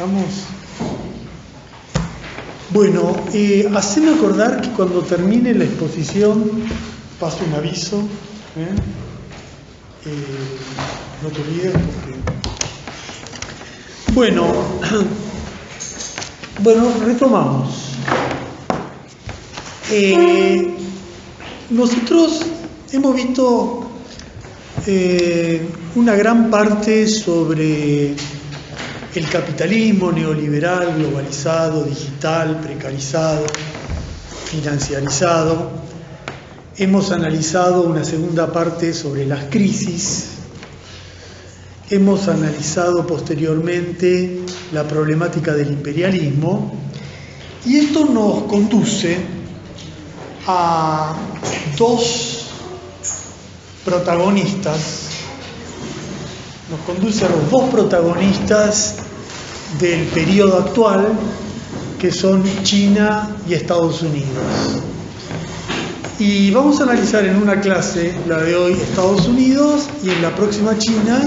Estamos. Bueno, haceme acordar que cuando termine la exposición paso un aviso. No te olvides porque... Bueno, retomamos. Nosotros hemos visto una gran parte sobre el capitalismo neoliberal, globalizado, digital, precarizado, financiarizado. Hemos analizado una segunda parte sobre las crisis. Hemos analizado posteriormente la problemática del imperialismo. Y esto nos conduce a dos protagonistas. Nos conduce a los dos protagonistas del periodo actual, que son China y Estados Unidos. Y vamos a analizar en una clase, la de hoy, Estados Unidos, y en la próxima China,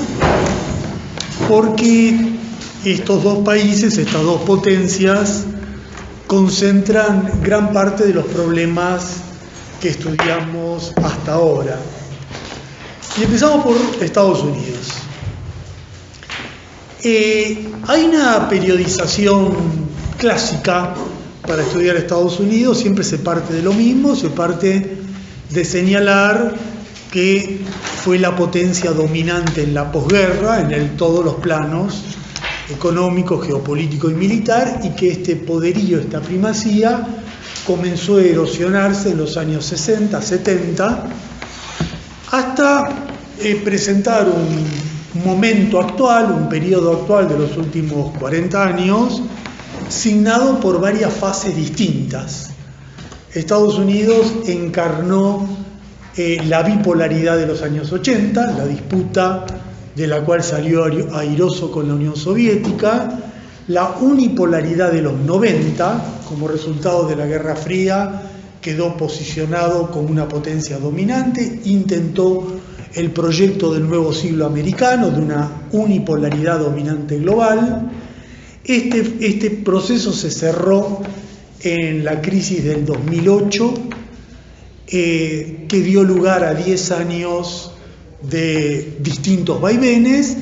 porque estos dos países, estas dos potencias, concentran gran parte de los problemas que estudiamos hasta ahora. Y empezamos por Estados Unidos. Hay una periodización clásica para estudiar Estados Unidos, siempre se parte de lo mismo, se parte de señalar que fue la potencia dominante en la posguerra, en todos los planos económico, geopolítico y militar, y que este poderío, esta primacía, comenzó a erosionarse en los años 60, 70, hasta presentar un momento actual, un periodo actual de los últimos 40 años, signado por varias fases distintas. Estados Unidos encarnó la bipolaridad de los años 80, la disputa de la cual salió airoso con la Unión Soviética, la unipolaridad de los 90, como resultado de la Guerra Fría, quedó posicionado como una potencia dominante, intentó el proyecto del nuevo siglo americano, de una unipolaridad dominante global. Este proceso se cerró en la crisis del 2008, que dio lugar a 10 años de distintos vaivenes,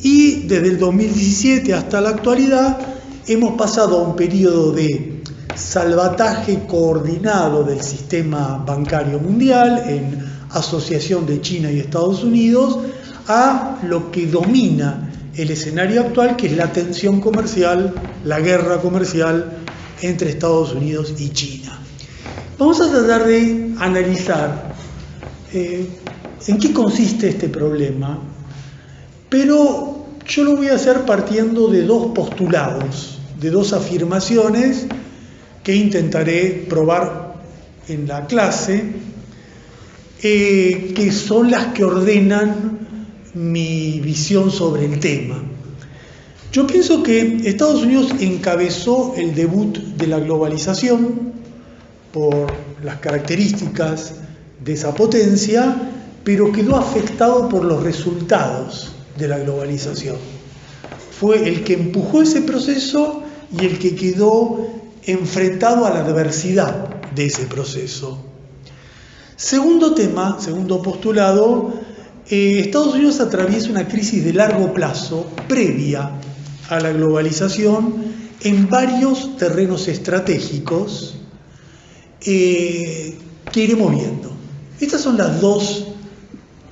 y desde el 2017 hasta la actualidad hemos pasado a un periodo de salvataje coordinado del sistema bancario mundial en asociación de China y Estados Unidos, a lo que domina el escenario actual, que es la tensión comercial, la guerra comercial entre Estados Unidos y China. Vamos a tratar de analizar en qué consiste este problema, pero yo lo voy a hacer partiendo de dos postulados, de dos afirmaciones que intentaré probar en la clase, que son las que ordenan mi visión sobre el tema. Yo pienso que Estados Unidos encabezó el debut de la globalización por las características de esa potencia, pero quedó afectado por los resultados de la globalización. Fue el que empujó ese proceso y el que quedó enfrentado a la adversidad de ese proceso. Segundo tema, segundo postulado, Estados Unidos atraviesa una crisis de largo plazo previa a la globalización en varios terrenos estratégicos que iremos viendo. Estas son las dos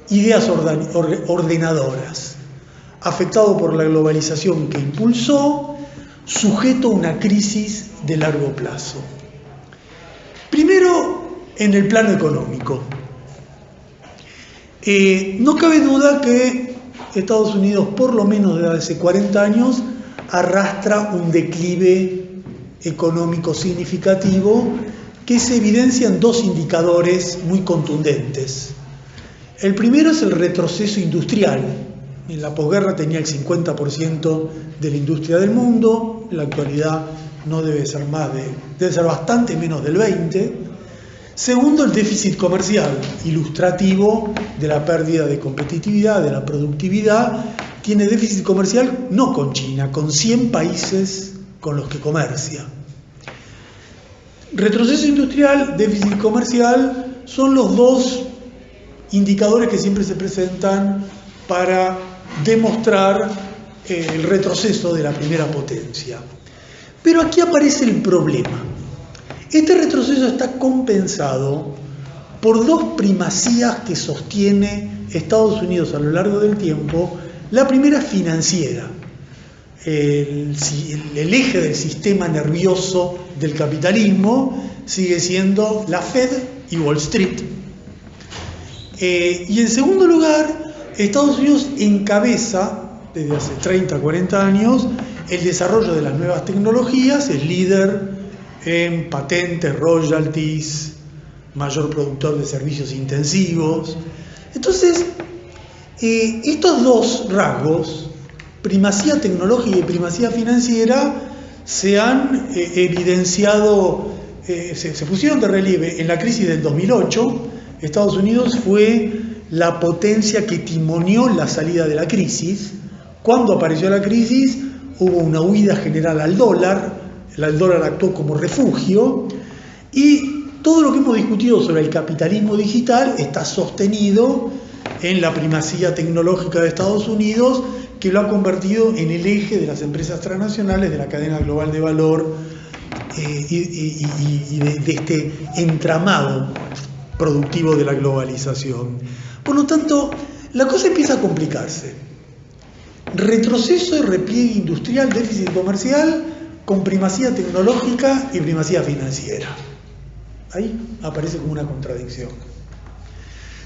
ideas ordenadoras. Afectado por la globalización que impulsó, sujeto a una crisis de largo plazo. Primero, en el plano económico. No cabe duda que Estados Unidos, por lo menos desde hace 40 años, arrastra un declive económico significativo que se evidencia en dos indicadores muy contundentes. El primero es el retroceso industrial. En la posguerra tenía el 50% de la industria del mundo, en la actualidad no debe ser bastante menos del 20%. Segundo, el déficit comercial, ilustrativo de la pérdida de competitividad, de la productividad, tiene déficit comercial no con China, con 100 países con los que comercia. Retroceso industrial, déficit comercial, son los dos indicadores que siempre se presentan para demostrar el retroceso de la primera potencia. Pero aquí aparece el problema. Este retroceso está compensado por dos primacías que sostiene Estados Unidos a lo largo del tiempo. La primera es financiera, el eje del sistema nervioso del capitalismo sigue siendo la Fed y Wall Street. Y en segundo lugar, Estados Unidos encabeza desde hace 30, 40 años el desarrollo de las nuevas tecnologías, es líder en patentes, royalties, mayor productor de servicios intensivos. Entonces, estos dos rasgos, primacía tecnológica y primacía financiera, se han evidenciado, se pusieron de relieve en la crisis del 2008. Estados Unidos fue la potencia que timoneó la salida de la crisis. Cuando apareció la crisis, hubo una huida general al dólar, el dólar actuó como refugio, y todo lo que hemos discutido sobre el capitalismo digital está sostenido en la primacía tecnológica de Estados Unidos, que lo ha convertido en el eje de las empresas transnacionales, de la cadena global de valor y de este entramado productivo de la globalización. Por lo tanto, la cosa empieza a complicarse. Retroceso y repliegue industrial, déficit comercial, con primacía tecnológica y primacía financiera. Ahí aparece como una contradicción.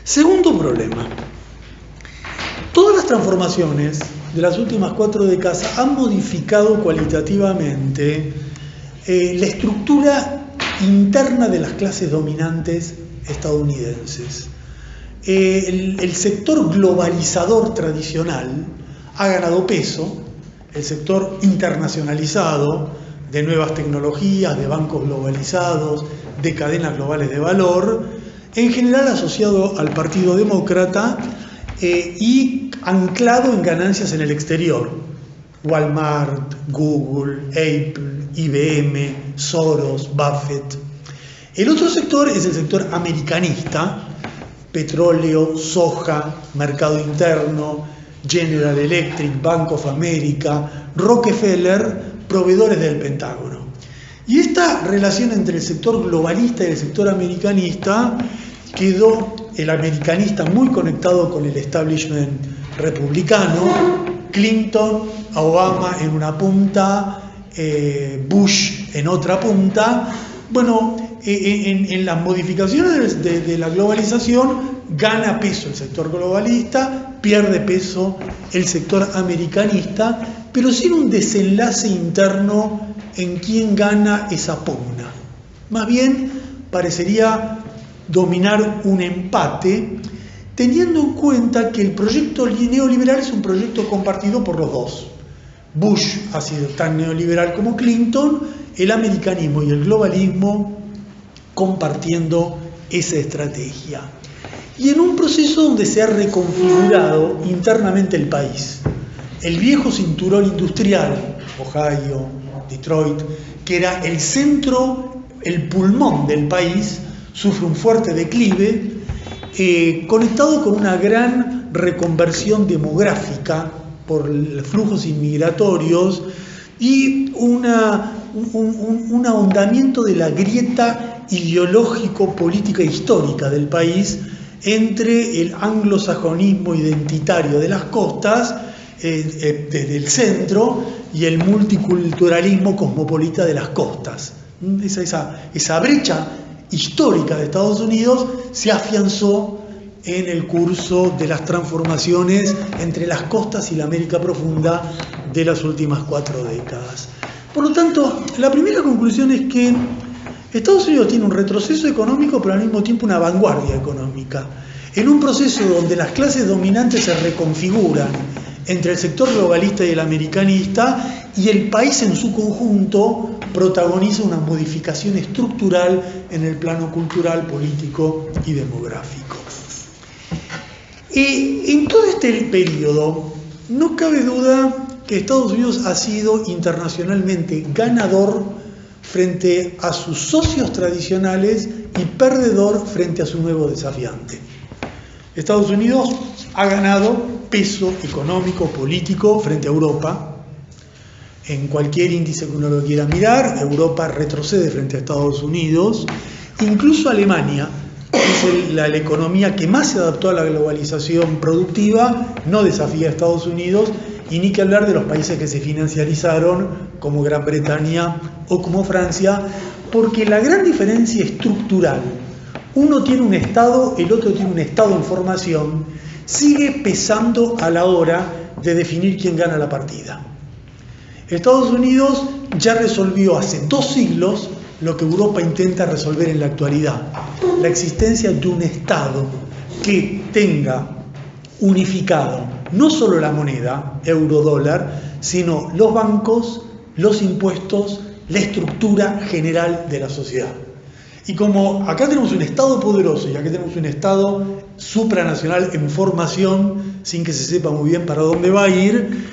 Segundo problema. Todas las transformaciones de las últimas 4 décadas han modificado cualitativamente la estructura interna de las clases dominantes estadounidenses. El sector globalizador tradicional ha ganado peso, el sector internacionalizado de nuevas tecnologías, de bancos globalizados, de cadenas globales de valor, en general asociado al Partido Demócrata y anclado en ganancias en el exterior. Walmart, Google, Apple, IBM, Soros, Buffett. El otro sector es el sector americanista, petróleo, soja, mercado interno, General Electric, Bank of America, Rockefeller, proveedores del Pentágono. Y esta relación entre el sector globalista y el sector americanista quedó el americanista muy conectado con el establishment republicano, Clinton, Obama en una punta, Bush en otra punta. Bueno, en las modificaciones de la globalización gana peso el sector globalista, pierde peso el sector americanista, pero sin un desenlace interno en quién gana esa pugna. Más bien parecería dominar un empate, teniendo en cuenta que el proyecto neoliberal es un proyecto compartido por los dos. Bush ha sido tan neoliberal como Clinton, el americanismo y el globalismo compartiendo esa estrategia. Y en un proceso donde se ha reconfigurado internamente el país. El viejo cinturón industrial, Ohio, Detroit, que era el centro, el pulmón del país, sufre un fuerte declive, conectado con una gran reconversión demográfica por flujos inmigratorios y un ahondamiento de la grieta ideológico-política histórica del país entre el anglosajonismo identitario de las costas, desde el centro, y el multiculturalismo cosmopolita de las costas. Esa brecha histórica de Estados Unidos se afianzó en el curso de las transformaciones entre las costas y la América profunda de las últimas 4 décadas. Por lo tanto, la primera conclusión es que Estados Unidos tiene un retroceso económico, pero al mismo tiempo una vanguardia económica. En un proceso donde las clases dominantes se reconfiguran entre el sector globalista y el americanista, y el país en su conjunto protagoniza una modificación estructural en el plano cultural, político y demográfico. En todo este periodo, no cabe duda que Estados Unidos ha sido internacionalmente ganador frente a sus socios tradicionales y perdedor frente a su nuevo desafiante. Estados Unidos ha ganado peso económico, político frente a Europa. En cualquier índice que uno lo quiera mirar, Europa retrocede frente a Estados Unidos. Incluso Alemania, que es la economía que más se adaptó a la globalización productiva, no desafía a Estados Unidos, y ni que hablar de los países que se financiarizaron, como Gran Bretaña o como Francia, porque la gran diferencia estructural, uno tiene un Estado, el otro tiene un Estado en formación, sigue pesando a la hora de definir quién gana la partida. Estados Unidos ya resolvió hace 2 siglos lo que Europa intenta resolver en la actualidad, la existencia de un Estado que tenga unificado no solo la moneda, euro-dólar, sino los bancos, los impuestos, la estructura general de la sociedad. Y como acá tenemos un Estado poderoso y acá tenemos un Estado supranacional en formación, sin que se sepa muy bien para dónde va a ir,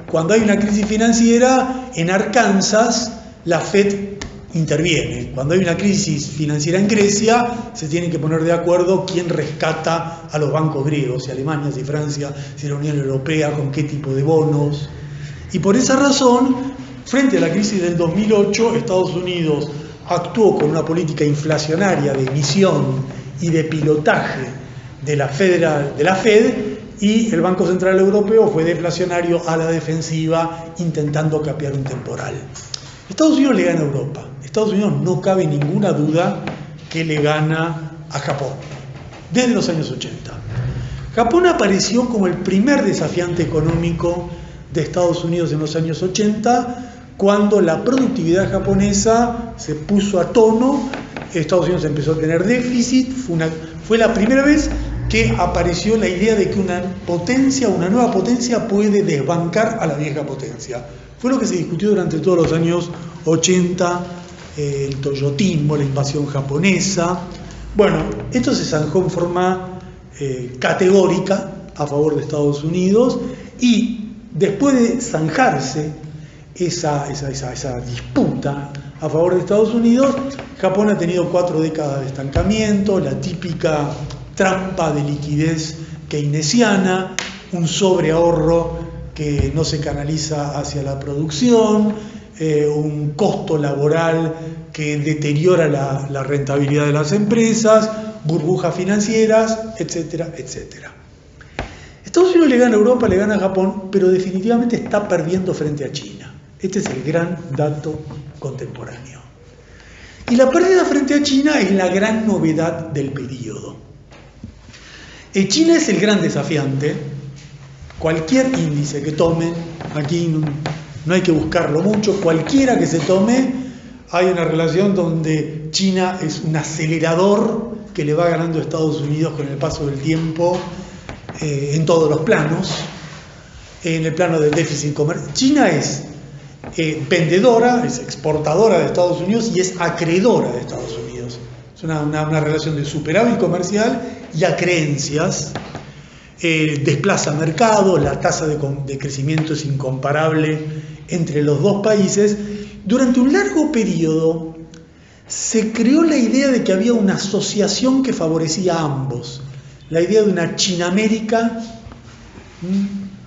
cuando hay una crisis financiera, en Arkansas la Fed interviene. Cuando hay una crisis financiera en Grecia, se tienen que poner de acuerdo quién rescata a los bancos griegos, si Alemania, si Francia, si la Unión Europea, con qué tipo de bonos. Y por esa razón, frente a la crisis del 2008, Estados Unidos actuó con una política inflacionaria de emisión y de pilotaje de la Fed, y el Banco Central Europeo fue deflacionario a la defensiva, intentando capear un temporal. Estados Unidos le gana a Europa. Estados Unidos no cabe ninguna duda que le gana a Japón, desde los años 80. Japón apareció como el primer desafiante económico de Estados Unidos en los años 80, cuando la productividad japonesa se puso a tono, Estados Unidos empezó a tener déficit, fue la primera vez que apareció la idea de que una nueva potencia puede desbancar a la vieja potencia. Fue lo que se discutió durante todos los años 80, el toyotismo, la invasión japonesa. Bueno, esto se zanjó en forma categórica a favor de Estados Unidos, y después de zanjarse esa disputa a favor de Estados Unidos, Japón ha tenido 4 décadas de estancamiento, la típica trampa de liquidez keynesiana, un sobreahorro que no se canaliza hacia la producción, un costo laboral que deteriora la rentabilidad de las empresas, burbujas financieras, etcétera, etcétera. Estados Unidos le gana a Europa, le gana a Japón, pero definitivamente está perdiendo frente a China. Este es el gran dato contemporáneo. Y la pérdida frente a China es la gran novedad del periodo. China es el gran desafiante. Cualquier índice que tomen, aquí no hay que buscarlo mucho, cualquiera que se tome, hay una relación donde China es un acelerador que le va ganando a Estados Unidos con el paso del tiempo en todos los planos. En el plano del déficit comercial, China es vendedora, es exportadora de Estados Unidos y es acreedora de Estados Unidos. Es una relación de superávit comercial y acreencias. Desplaza mercado, la tasa de crecimiento es incomparable entre los dos países. Durante un largo periodo se creó la idea de que había una asociación que favorecía a ambos, la idea de una Chinamérica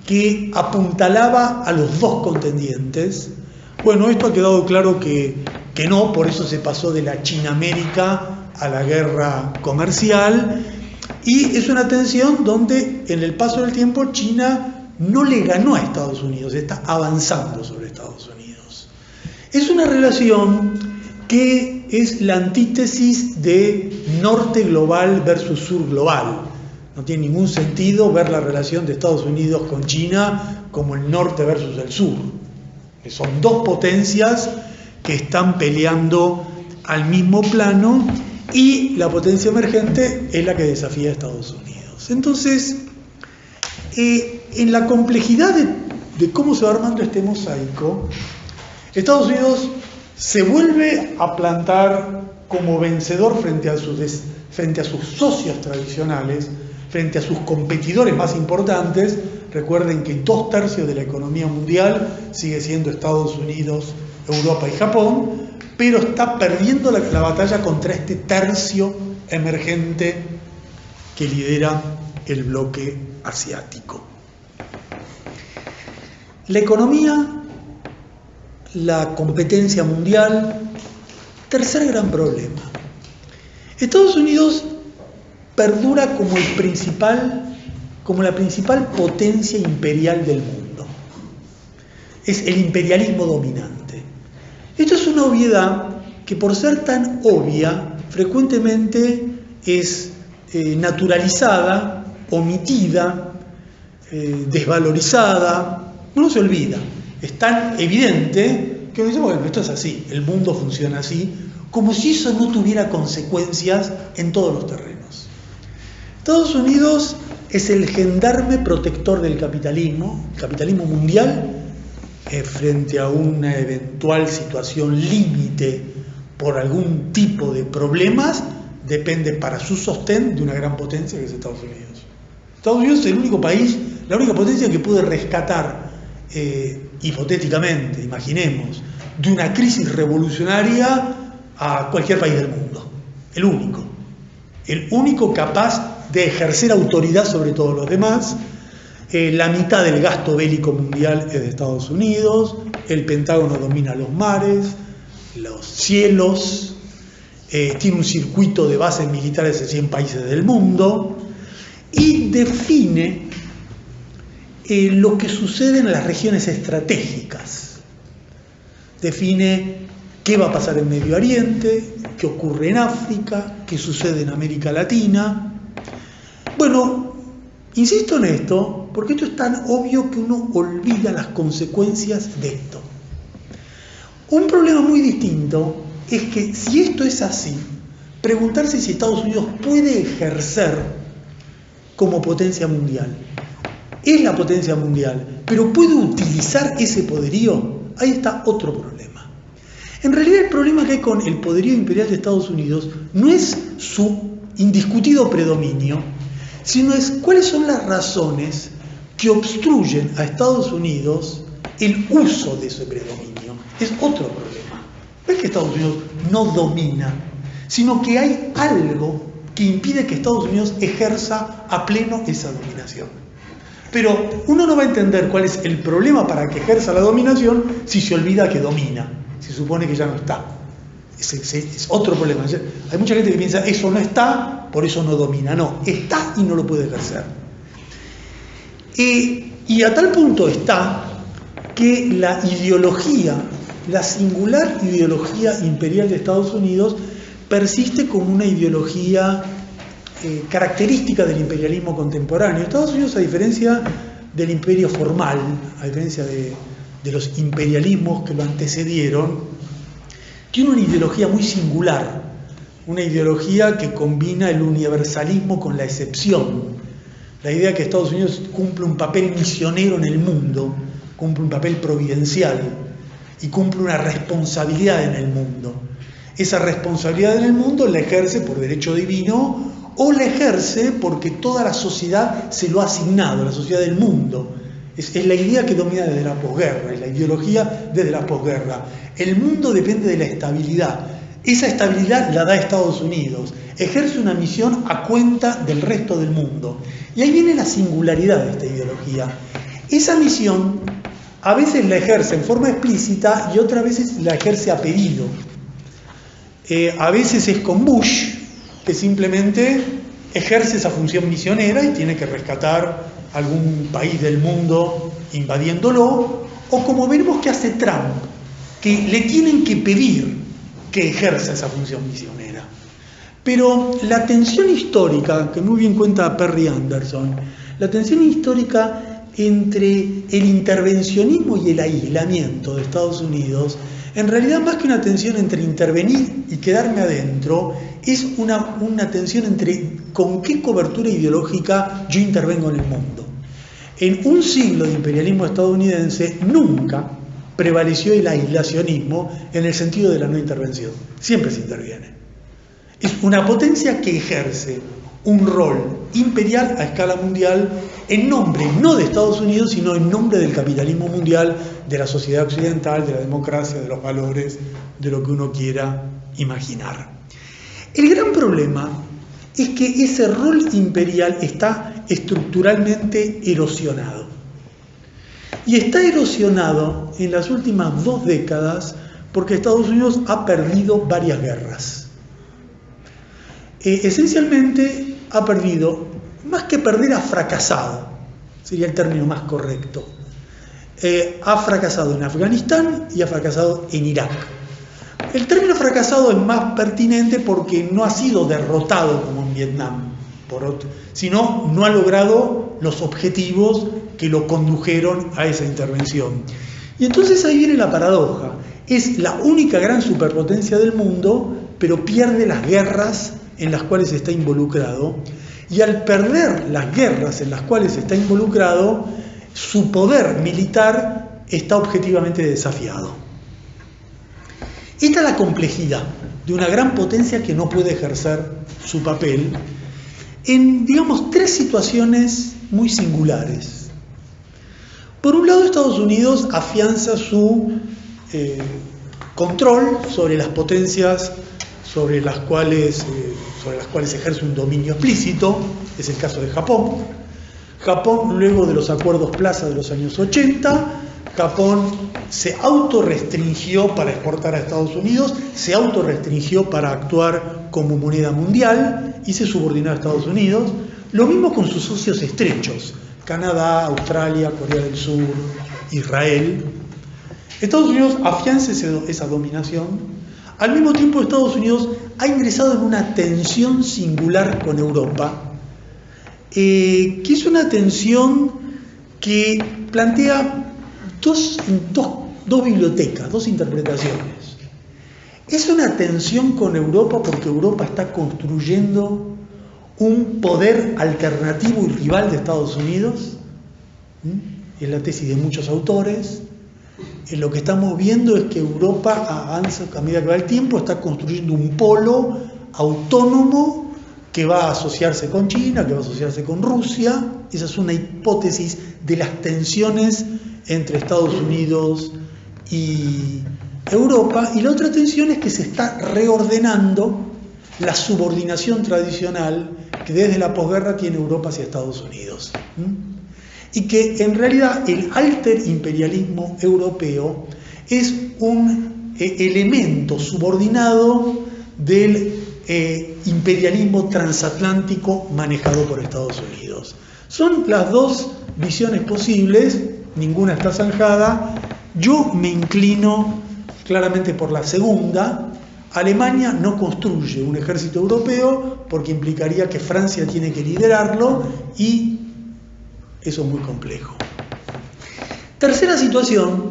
que apuntalaba a los dos contendientes. Bueno, esto ha quedado claro que no, por eso se pasó de la Chinamérica a la guerra comercial, y es una tensión donde en el paso del tiempo China no le ganó a Estados Unidos, está avanzando sobre Estados Unidos. Es una relación que es la antítesis de norte global versus sur global. No tiene ningún sentido ver la relación de Estados Unidos con China como el norte versus el sur. Son dos potencias que están peleando al mismo plano, y la potencia emergente es la que desafía a Estados Unidos. Entonces, en la complejidad de cómo se va armando este mosaico, Estados Unidos se vuelve a plantar como vencedor frente a sus socios tradicionales, frente a sus competidores más importantes, Recuerden que 2/3 de la economía mundial sigue siendo Estados Unidos, Europa y Japón, pero está perdiendo la batalla contra este tercio emergente que lidera el bloque asiático. La economía, la competencia mundial, tercer gran problema. Estados Unidos perdura como la principal potencia imperial del mundo. Es el imperialismo dominante. Esto es una obviedad que, por ser tan obvia, frecuentemente es naturalizada, omitida, desvalorizada. No se olvida. Es tan evidente que uno dice, bueno, esto es así, el mundo funciona así, como si eso no tuviera consecuencias en todos los terrenos. Estados Unidos es el gendarme protector del capitalismo mundial, frente a una eventual situación límite por algún tipo de problemas, depende para su sostén de una gran potencia que es Estados Unidos. Estados Unidos es el único país, la única potencia que puede rescatar, hipotéticamente, imaginemos, de una crisis revolucionaria a cualquier país del mundo. El único capaz de ejercer autoridad sobre todos los demás. La mitad del gasto bélico mundial es de Estados Unidos, el Pentágono domina los mares, los cielos, tiene un circuito de bases militares en 100 países del mundo y define lo que sucede en las regiones estratégicas. Define qué va a pasar en Medio Oriente, qué ocurre en África, qué sucede en América Latina. Bueno, insisto en esto porque esto es tan obvio que uno olvida las consecuencias de esto. Un problema muy distinto es que si esto es así, preguntarse si Estados Unidos puede ejercer como potencia mundial. Es la potencia mundial, pero ¿puede utilizar ese poderío? Ahí está otro problema. En realidad el problema que hay con el poderío imperial de Estados Unidos no es su indiscutido predominio, sino es cuáles son las razones que obstruyen a Estados Unidos el uso de ese predominio. Es otro problema. No es que Estados Unidos no domina, sino que hay algo que impide que Estados Unidos ejerza a pleno esa dominación. Pero uno no va a entender cuál es el problema para que ejerza la dominación si se olvida que domina, si supone que ya no está. Es otro problema. Hay mucha gente que piensa, eso no está, por eso no domina. No, está y no lo puede ejercer. Y a tal punto está que la ideología, la singular ideología imperial de Estados Unidos persiste como una ideología característica del imperialismo contemporáneo. Estados Unidos, a diferencia del imperio formal, a diferencia de los imperialismos que lo antecedieron, tiene una ideología muy singular, una ideología que combina el universalismo con la excepción. La idea que Estados Unidos cumple un papel misionero en el mundo, cumple un papel providencial y cumple una responsabilidad en el mundo. Esa responsabilidad en el mundo la ejerce por derecho divino o la ejerce porque toda la sociedad se lo ha asignado, la sociedad del mundo. Es la idea que domina desde la posguerra, es la ideología desde la posguerra. El mundo depende de la estabilidad. Esa estabilidad la da Estados Unidos. Ejerce una misión a cuenta del resto del mundo. Y ahí viene la singularidad de esta ideología. Esa misión a veces la ejerce en forma explícita y otras veces la ejerce a pedido. A veces es con Bush, que simplemente ejerce esa función misionera y tiene que rescatar algún país del mundo invadiéndolo, o como veremos que hace Trump, que le tienen que pedir que ejerza esa función misionera. Pero la tensión histórica, que muy bien cuenta Perry Anderson, la tensión histórica entre el intervencionismo y el aislamiento de Estados Unidos, en realidad más que una tensión entre intervenir y quedarme adentro, es una tensión entre con qué cobertura ideológica yo intervengo en el mundo. En un siglo de imperialismo estadounidense nunca prevaleció el aislacionismo en el sentido de la no intervención. Siempre se interviene. Es una potencia que ejerce un rol imperial a escala mundial en nombre no de Estados Unidos, sino en nombre del capitalismo mundial, de la sociedad occidental, de la democracia, de los valores, de lo que uno quiera imaginar. El gran problema es que ese rol imperial está estructuralmente erosionado. Y está erosionado en las últimas 2 décadas porque Estados Unidos ha perdido varias guerras. Esencialmente ha perdido, más que perder, ha fracasado, sería el término más correcto. Ha fracasado en Afganistán y ha fracasado en Irak. El término fracasado es más pertinente porque no ha sido derrotado como en Vietnam, sino no ha logrado los objetivos que lo condujeron a esa intervención. Y entonces ahí viene la paradoja. Es la única gran superpotencia del mundo, pero pierde las guerras en las cuales está involucrado. Y al perder las guerras en las cuales está involucrado, su poder militar está objetivamente desafiado. Esta es la complejidad de una gran potencia que no puede ejercer su papel en, digamos, 3 situaciones muy singulares. Por un lado, Estados Unidos afianza su control sobre las potencias sobre las cuales ejerce un dominio explícito, es el caso de Japón. Japón, luego de los acuerdos Plaza de los años 80, Japón se autorrestringió para exportar a Estados Unidos, se autorrestringió para actuar como moneda mundial y se subordinó a Estados Unidos. Lo mismo con sus socios estrechos, Canadá, Australia, Corea del Sur, Israel. Estados Unidos afianza esa dominación. Al mismo tiempo, Estados Unidos ha ingresado en una tensión singular con Europa, que es una tensión que plantea dos bibliotecas, 2 interpretaciones. Es una tensión con Europa porque Europa está construyendo un poder alternativo y rival de Estados Unidos. Es la tesis de muchos autores. Lo que estamos viendo es que Europa avanza, a medida que va el tiempo, está construyendo un polo autónomo que va a asociarse con China, que va a asociarse con Rusia. Esa es una hipótesis de las tensiones entre Estados Unidos y Europa. Y la otra tensión es que se está reordenando la subordinación tradicional que desde la posguerra tiene Europa hacia Estados Unidos. Y que en realidad el alter imperialismo europeo es un elemento subordinado del imperialismo transatlántico manejado por Estados Unidos. Son las 2 visiones posibles, ninguna está zanjada. Yo me inclino claramente por la segunda. Alemania no construye un ejército europeo porque implicaría que Francia tiene que liderarlo y eso es muy complejo. Tercera situación,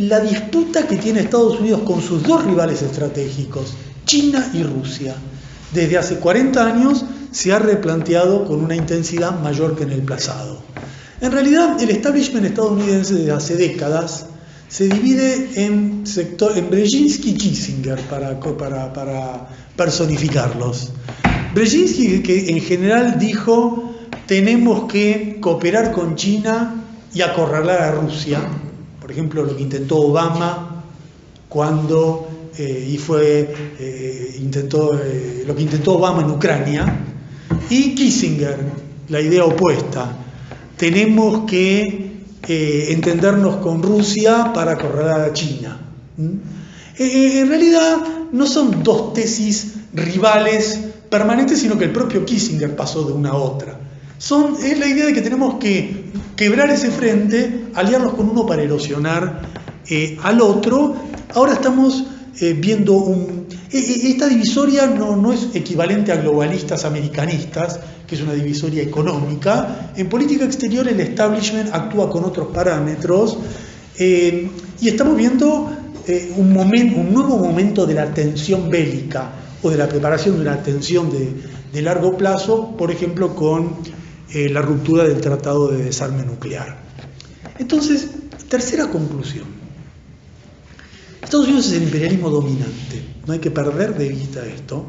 la disputa que tiene Estados Unidos con sus 2 rivales estratégicos, China y Rusia. Desde hace 40 años se ha replanteado con una intensidad mayor que en el pasado. En realidad, el establishment estadounidense desde hace décadas se divide en Brzezinski y Kissinger para personificarlos. Brzezinski, que en general dijo: tenemos que cooperar con China y acorralar a Rusia. Por ejemplo, lo que intentó Obama cuando lo que intentó Obama en Ucrania. Y Kissinger, la idea opuesta: tenemos que entendernos con Rusia para acorralar a China. En realidad no son 2 tesis rivales permanentes, sino que el propio Kissinger pasó de una a otra. Es la idea de que tenemos que quebrar ese frente, aliarnos con uno para erosionar al otro. Ahora estamos viendo esta divisoria no es equivalente a globalistas americanistas, que es una divisoria económica. En política exterior el establishment actúa con otros parámetros y estamos viendo un nuevo momento de la tensión bélica o de la preparación de una tensión de largo plazo, por ejemplo con la ruptura del Tratado de Desarme Nuclear. Entonces, tercera conclusión. Estados Unidos es el imperialismo dominante. No hay que perder de vista esto.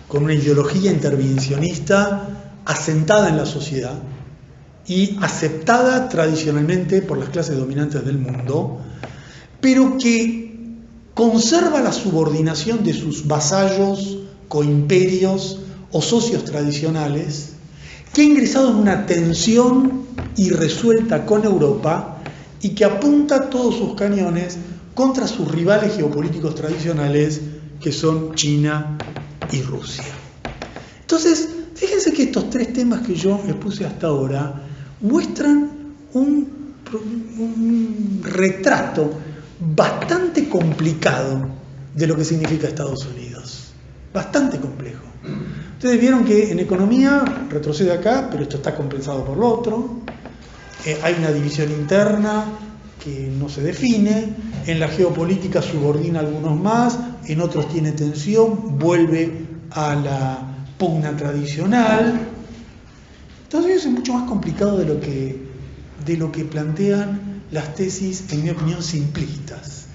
con una ideología intervencionista asentada en la sociedad y aceptada tradicionalmente por las clases dominantes del mundo, pero que conserva la subordinación de sus vasallos, coimperios o socios tradicionales, que ha ingresado en una tensión irresuelta con Europa y que apunta todos sus cañones contra sus rivales geopolíticos tradicionales, que son China y Rusia. Entonces, fíjense que estos tres temas que yo les puse hasta ahora muestran un retrato bastante complicado de lo que significa Estados Unidos. Bastante complejo. Ustedes vieron que en economía retrocede acá, pero esto está compensado por lo otro. Hay una división interna que no se define. En la geopolítica subordina a algunos más, en otros tiene tensión, vuelve a la pugna tradicional. Estados Unidos es mucho más complicado de lo que plantean las tesis, en mi opinión, simplistas.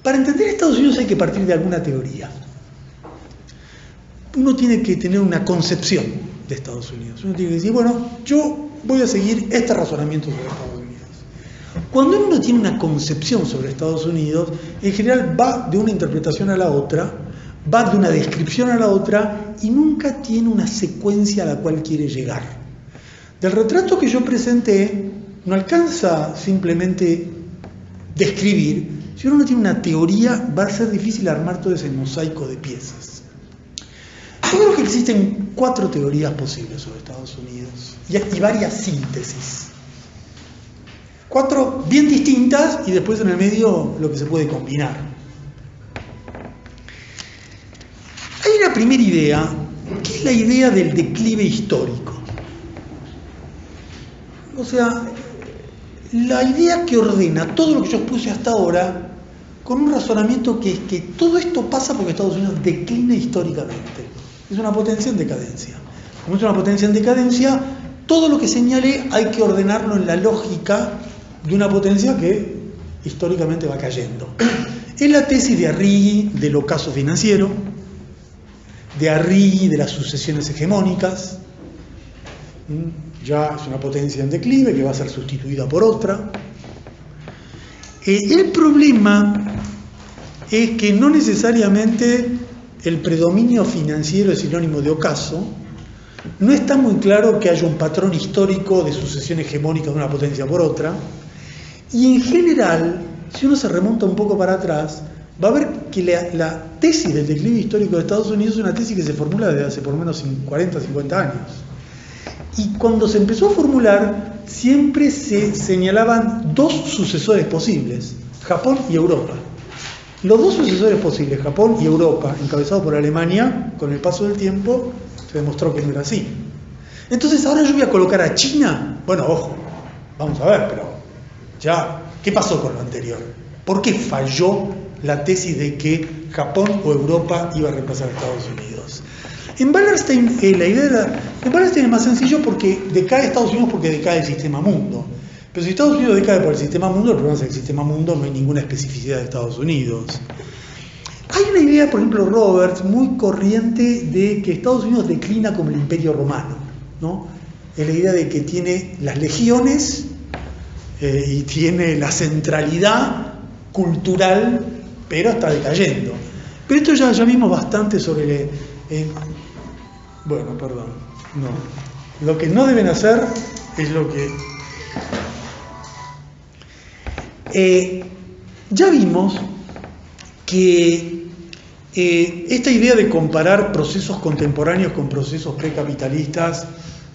Para entender Estados Unidos hay que partir de alguna teoría. Uno tiene que tener una concepción de Estados Unidos. Uno tiene que decir, bueno, yo voy a seguir este razonamiento sobre Estados Unidos. Cuando uno tiene una concepción sobre Estados Unidos, en general va de una interpretación a la otra, va de una descripción a la otra y nunca tiene una secuencia a la cual quiere llegar. Del retrato que yo presenté, no alcanza simplemente describir. Si uno no tiene una teoría, va a ser difícil armar todo ese mosaico de piezas. Yo creo que existen 4 teorías posibles sobre Estados Unidos y varias síntesis. 4 bien distintas y después en el medio lo que se puede combinar. Hay una primera idea, que es la idea del declive histórico. O sea, la idea que ordena todo lo que yo puse hasta ahora con un razonamiento que es que todo esto pasa porque Estados Unidos declina históricamente. Es una potencia en decadencia. Como es una potencia en decadencia, todo lo que señale hay que ordenarlo en la lógica de una potencia que históricamente va cayendo. Es la tesis de Arrighi del ocaso financiero, de Arrighi de las sucesiones hegemónicas. Ya es una potencia en declive que va a ser sustituida por otra. El problema es que no necesariamente el predominio financiero es sinónimo de ocaso. No está muy claro que haya un patrón histórico de sucesión hegemónica de una potencia por otra. Y en general, si uno se remonta un poco para atrás, va a ver que la tesis del declive histórico de Estados Unidos es una tesis que se formula desde hace por lo menos 40, 50 años. Y cuando se empezó a formular, siempre se señalaban 2 sucesores posibles, Japón y Europa. Los 2 sucesores posibles, Japón y Europa, encabezados por Alemania, con el paso del tiempo, se demostró que no era así. Entonces, ahora yo voy a colocar a China. Bueno, ojo, vamos a ver, pero ya, ¿qué pasó con lo anterior? ¿Por qué falló la tesis de que Japón o Europa iba a reemplazar a Estados Unidos? En Wallerstein, la idea en Wallerstein es más sencillo porque decae Estados Unidos porque decae el sistema mundo. Pero si Estados Unidos decae por el sistema mundo, el problema es que el sistema mundo no hay ninguna especificidad de Estados Unidos. Hay una idea, por ejemplo, Roberts, muy corriente de que Estados Unidos declina como el Imperio Romano, ¿no? Es la idea de que tiene las legiones y tiene la centralidad cultural, pero está decayendo. Pero esto ya vimos bastante sobre bueno, perdón, no. Lo que no deben hacer es lo que... ya vimos que esta idea de comparar procesos contemporáneos con procesos precapitalistas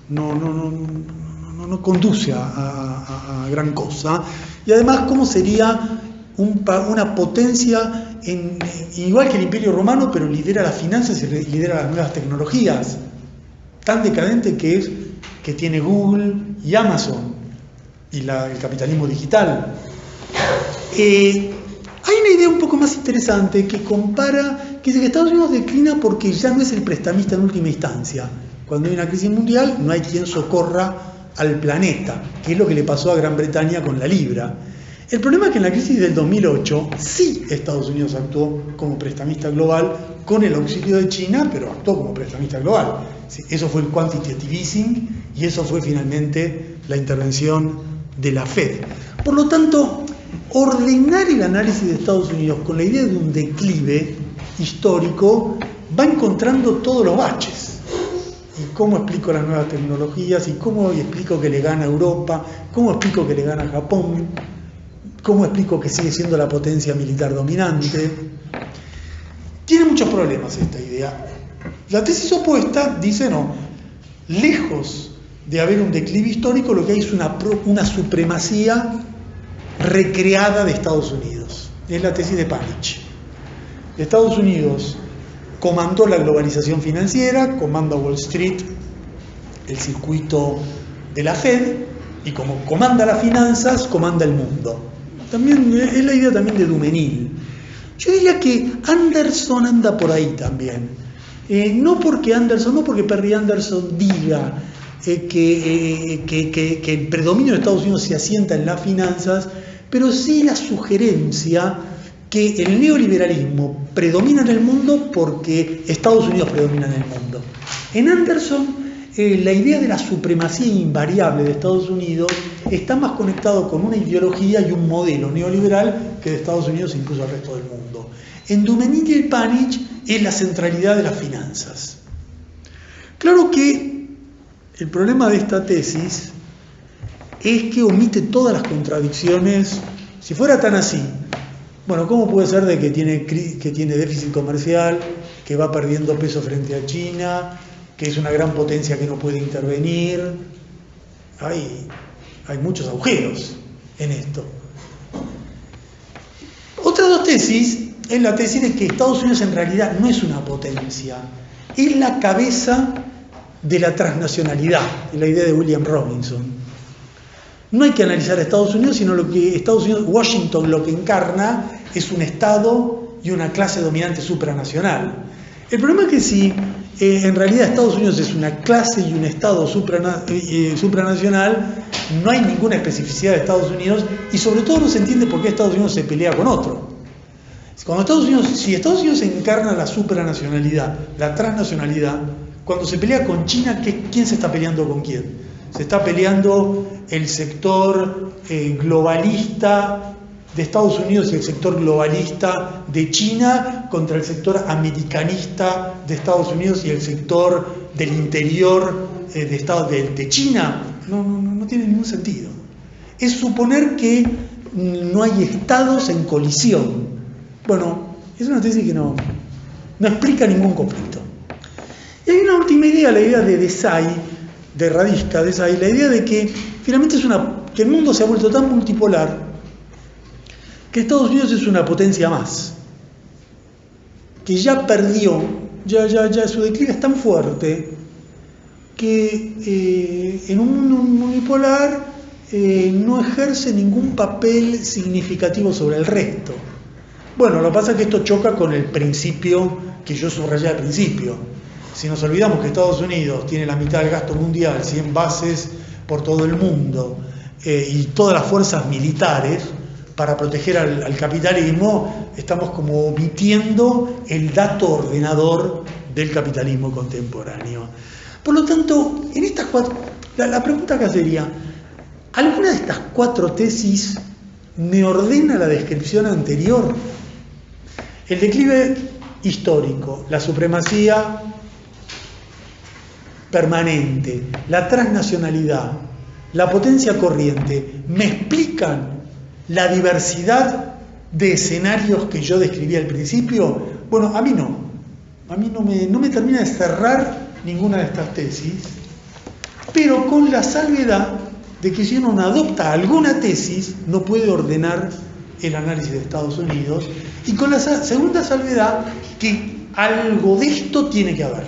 no conduce a gran cosa. Y además, ¿cómo sería una potencia igual que el Imperio Romano, pero lidera las finanzas y lidera las nuevas tecnologías? Tan decadente que es que tiene Google y Amazon y el capitalismo digital. Hay una idea un poco más interesante que compara, que dice que Estados Unidos declina porque ya no es el prestamista en última instancia. Cuando hay una crisis mundial no hay quien socorra al planeta, que es lo que le pasó a Gran Bretaña con la libra. El problema es que en la crisis del 2008 sí Estados Unidos actuó como prestamista global con el auxilio de China, pero actuó como prestamista global. Sí, eso fue el quantitative easing y eso fue finalmente la intervención de la Fed. Por lo tanto, ordenar el análisis de Estados Unidos con la idea de un declive histórico va encontrando todos los baches. ¿Y cómo explico las nuevas tecnologías? ¿Y cómo explico que le gana a Europa? ¿Cómo explico que le gana a Japón? ¿Cómo explico que sigue siendo la potencia militar dominante? Tiene muchos problemas esta idea. La tesis opuesta dice no, lejos de haber un declive histórico, lo que hay es una supremacía recreada de Estados Unidos. Es la tesis de Panich. Estados Unidos comandó la globalización financiera, comanda Wall Street, el circuito de la Fed, y como comanda las finanzas, comanda el mundo. También es la idea también de Dumenil. Yo diría que Anderson anda por ahí también. No porque Perry Anderson diga que el predominio de Estados Unidos se asienta en las finanzas, pero sí la sugerencia que el neoliberalismo predomina en el mundo porque Estados Unidos predomina en el mundo. En Anderson, la idea de la supremacía invariable de Estados Unidos está más conectado con una ideología y un modelo neoliberal que de Estados Unidos impuso al resto del mundo. En Dumenil y Panich es la centralidad de las finanzas. Claro que el problema de esta tesis es que omite todas las contradicciones. Si fuera tan así, bueno, ¿cómo puede ser de que tiene déficit comercial, que va perdiendo peso frente a China, que es una gran potencia que no puede intervenir? Hay muchos agujeros en esto. Otras dos tesis es la tesis de que Estados Unidos en realidad no es una potencia, es la cabeza de la transnacionalidad, es la idea de William Robinson. No hay que analizar a Estados Unidos, sino lo que Washington lo que encarna es un Estado y una clase dominante supranacional. El problema es que si en realidad Estados Unidos es una clase y un Estado supranacional, no hay ninguna especificidad de Estados Unidos y sobre todo no se entiende por qué Estados Unidos se pelea con otro. Si Estados Unidos encarna la supranacionalidad, la transnacionalidad, cuando se pelea con China, ¿quién se está peleando con quién? Se está peleando el sector globalista de Estados Unidos y el sector globalista de China contra el sector americanista de Estados Unidos y el sector del interior de China. No tiene ningún sentido. Es suponer que no hay estados en colisión. Bueno, es una tesis que no explica ningún conflicto. Y hay una última idea, la idea de Desai, de Radishka Desai, la idea de que finalmente que el mundo se ha vuelto tan multipolar que Estados Unidos es una potencia más, que ya perdió, ya su declive es tan fuerte que en un mundo unipolar no ejerce ningún papel significativo sobre el resto. Bueno, lo que pasa es que esto choca con el principio que yo subrayé al principio. Si nos olvidamos que Estados Unidos tiene la mitad del gasto mundial, 100 bases por todo el mundo y todas las fuerzas militares para proteger al capitalismo, estamos como omitiendo el dato ordenador del capitalismo contemporáneo. Por lo tanto, en estas la pregunta acá sería, ¿alguna de estas cuatro tesis me ordena la descripción anterior? El declive histórico, la supremacía permanente, la transnacionalidad, la potencia corriente, ¿me explican la diversidad de escenarios que yo describí al principio? Bueno, a mí no me termina de cerrar ninguna de estas tesis, pero con la salvedad de que si uno adopta alguna tesis no puede ordenar el análisis de Estados Unidos, y con la segunda salvedad que algo de esto tiene que haber.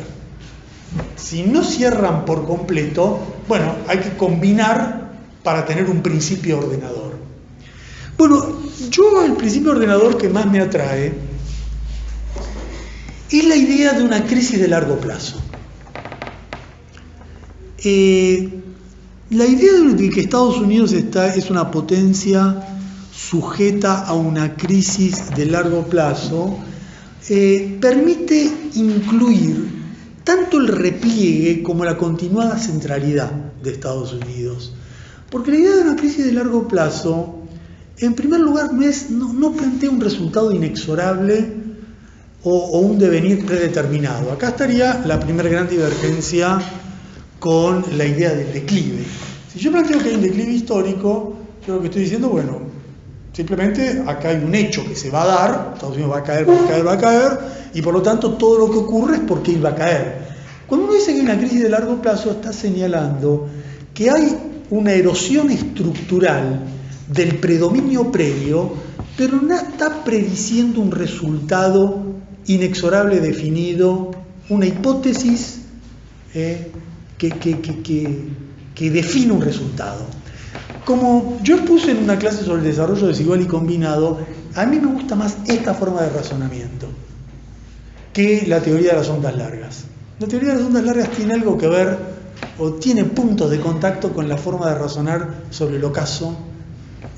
Si no cierran por completo, bueno, hay que combinar para tener un principio ordenador. Bueno, yo el principio ordenador que más me atrae es la idea de una crisis de largo plazo. La idea de que Estados Unidos es una potencia sujeta a una crisis de largo plazo, permite incluir tanto el repliegue como la continuada centralidad de Estados Unidos. Porque la idea de una crisis de largo plazo, en primer lugar, no plantea un resultado inexorable o un devenir predeterminado. Acá estaría la primera gran divergencia con la idea del declive. Si yo planteo que hay un declive histórico, yo lo que estoy diciendo, bueno, simplemente acá hay un hecho que se va a dar, Estados Unidos va a caer, va a caer, va a caer, y por lo tanto todo lo que ocurre es porque él va a caer. Cuando uno dice que hay una crisis de largo plazo, está señalando que hay una erosión estructural del predominio previo, pero no está prediciendo un resultado inexorable definido, una hipótesis que define un resultado. Como yo puse en una clase sobre el desarrollo desigual y combinado, a mí me gusta más esta forma de razonamiento que la teoría de las ondas largas. La teoría de las ondas largas tiene algo que ver, o tiene puntos de contacto con la forma de razonar sobre el ocaso.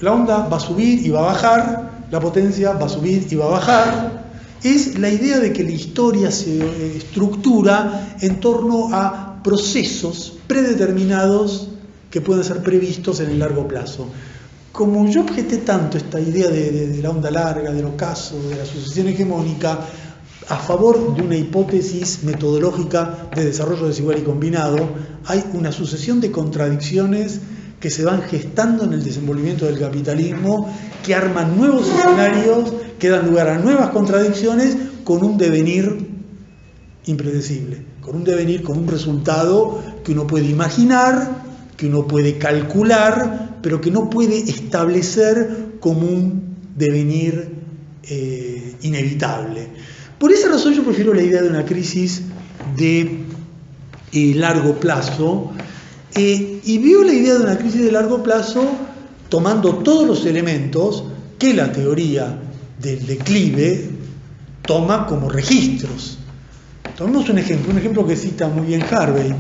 La onda va a subir y va a bajar, la potencia va a subir y va a bajar. Es la idea de que la historia se estructura en torno a procesos predeterminados que pueden ser previstos en el largo plazo. Como yo objeté tanto esta idea de la onda larga, del ocaso, de la sucesión hegemónica, a favor de una hipótesis metodológica de desarrollo desigual y combinado, hay una sucesión de contradicciones que se van gestando en el desenvolvimiento del capitalismo, que arman nuevos escenarios, que dan lugar a nuevas contradicciones con un devenir impredecible, con un devenir, con un resultado que uno puede imaginar, que uno puede calcular, pero que no puede establecer como un devenir inevitable. Por esa razón yo prefiero la idea de una crisis de largo plazo, y veo la idea de una crisis de largo plazo tomando todos los elementos que la teoría del declive toma como registros. Tomemos un ejemplo que cita muy bien Harvey.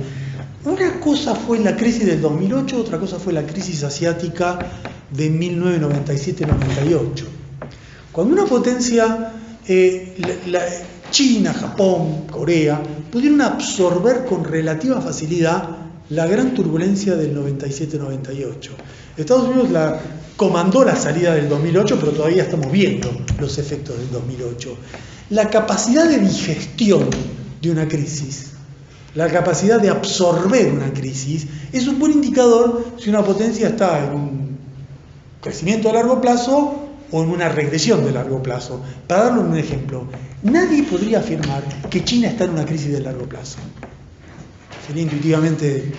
Una cosa fue la crisis del 2008, otra cosa fue la crisis asiática de 1997-98. Cuando una potencia, China, Japón, Corea, pudieron absorber con relativa facilidad la gran turbulencia del 97-98. Estados Unidos comandó la salida del 2008, pero todavía estamos viendo los efectos del 2008. La capacidad de digestión de una crisis, la capacidad de absorber una crisis, es un buen indicador si una potencia está en un crecimiento a largo plazo o en una regresión de largo plazo. Para darle un ejemplo, nadie podría afirmar que China está en una crisis de largo plazo. Sería intuitivamente,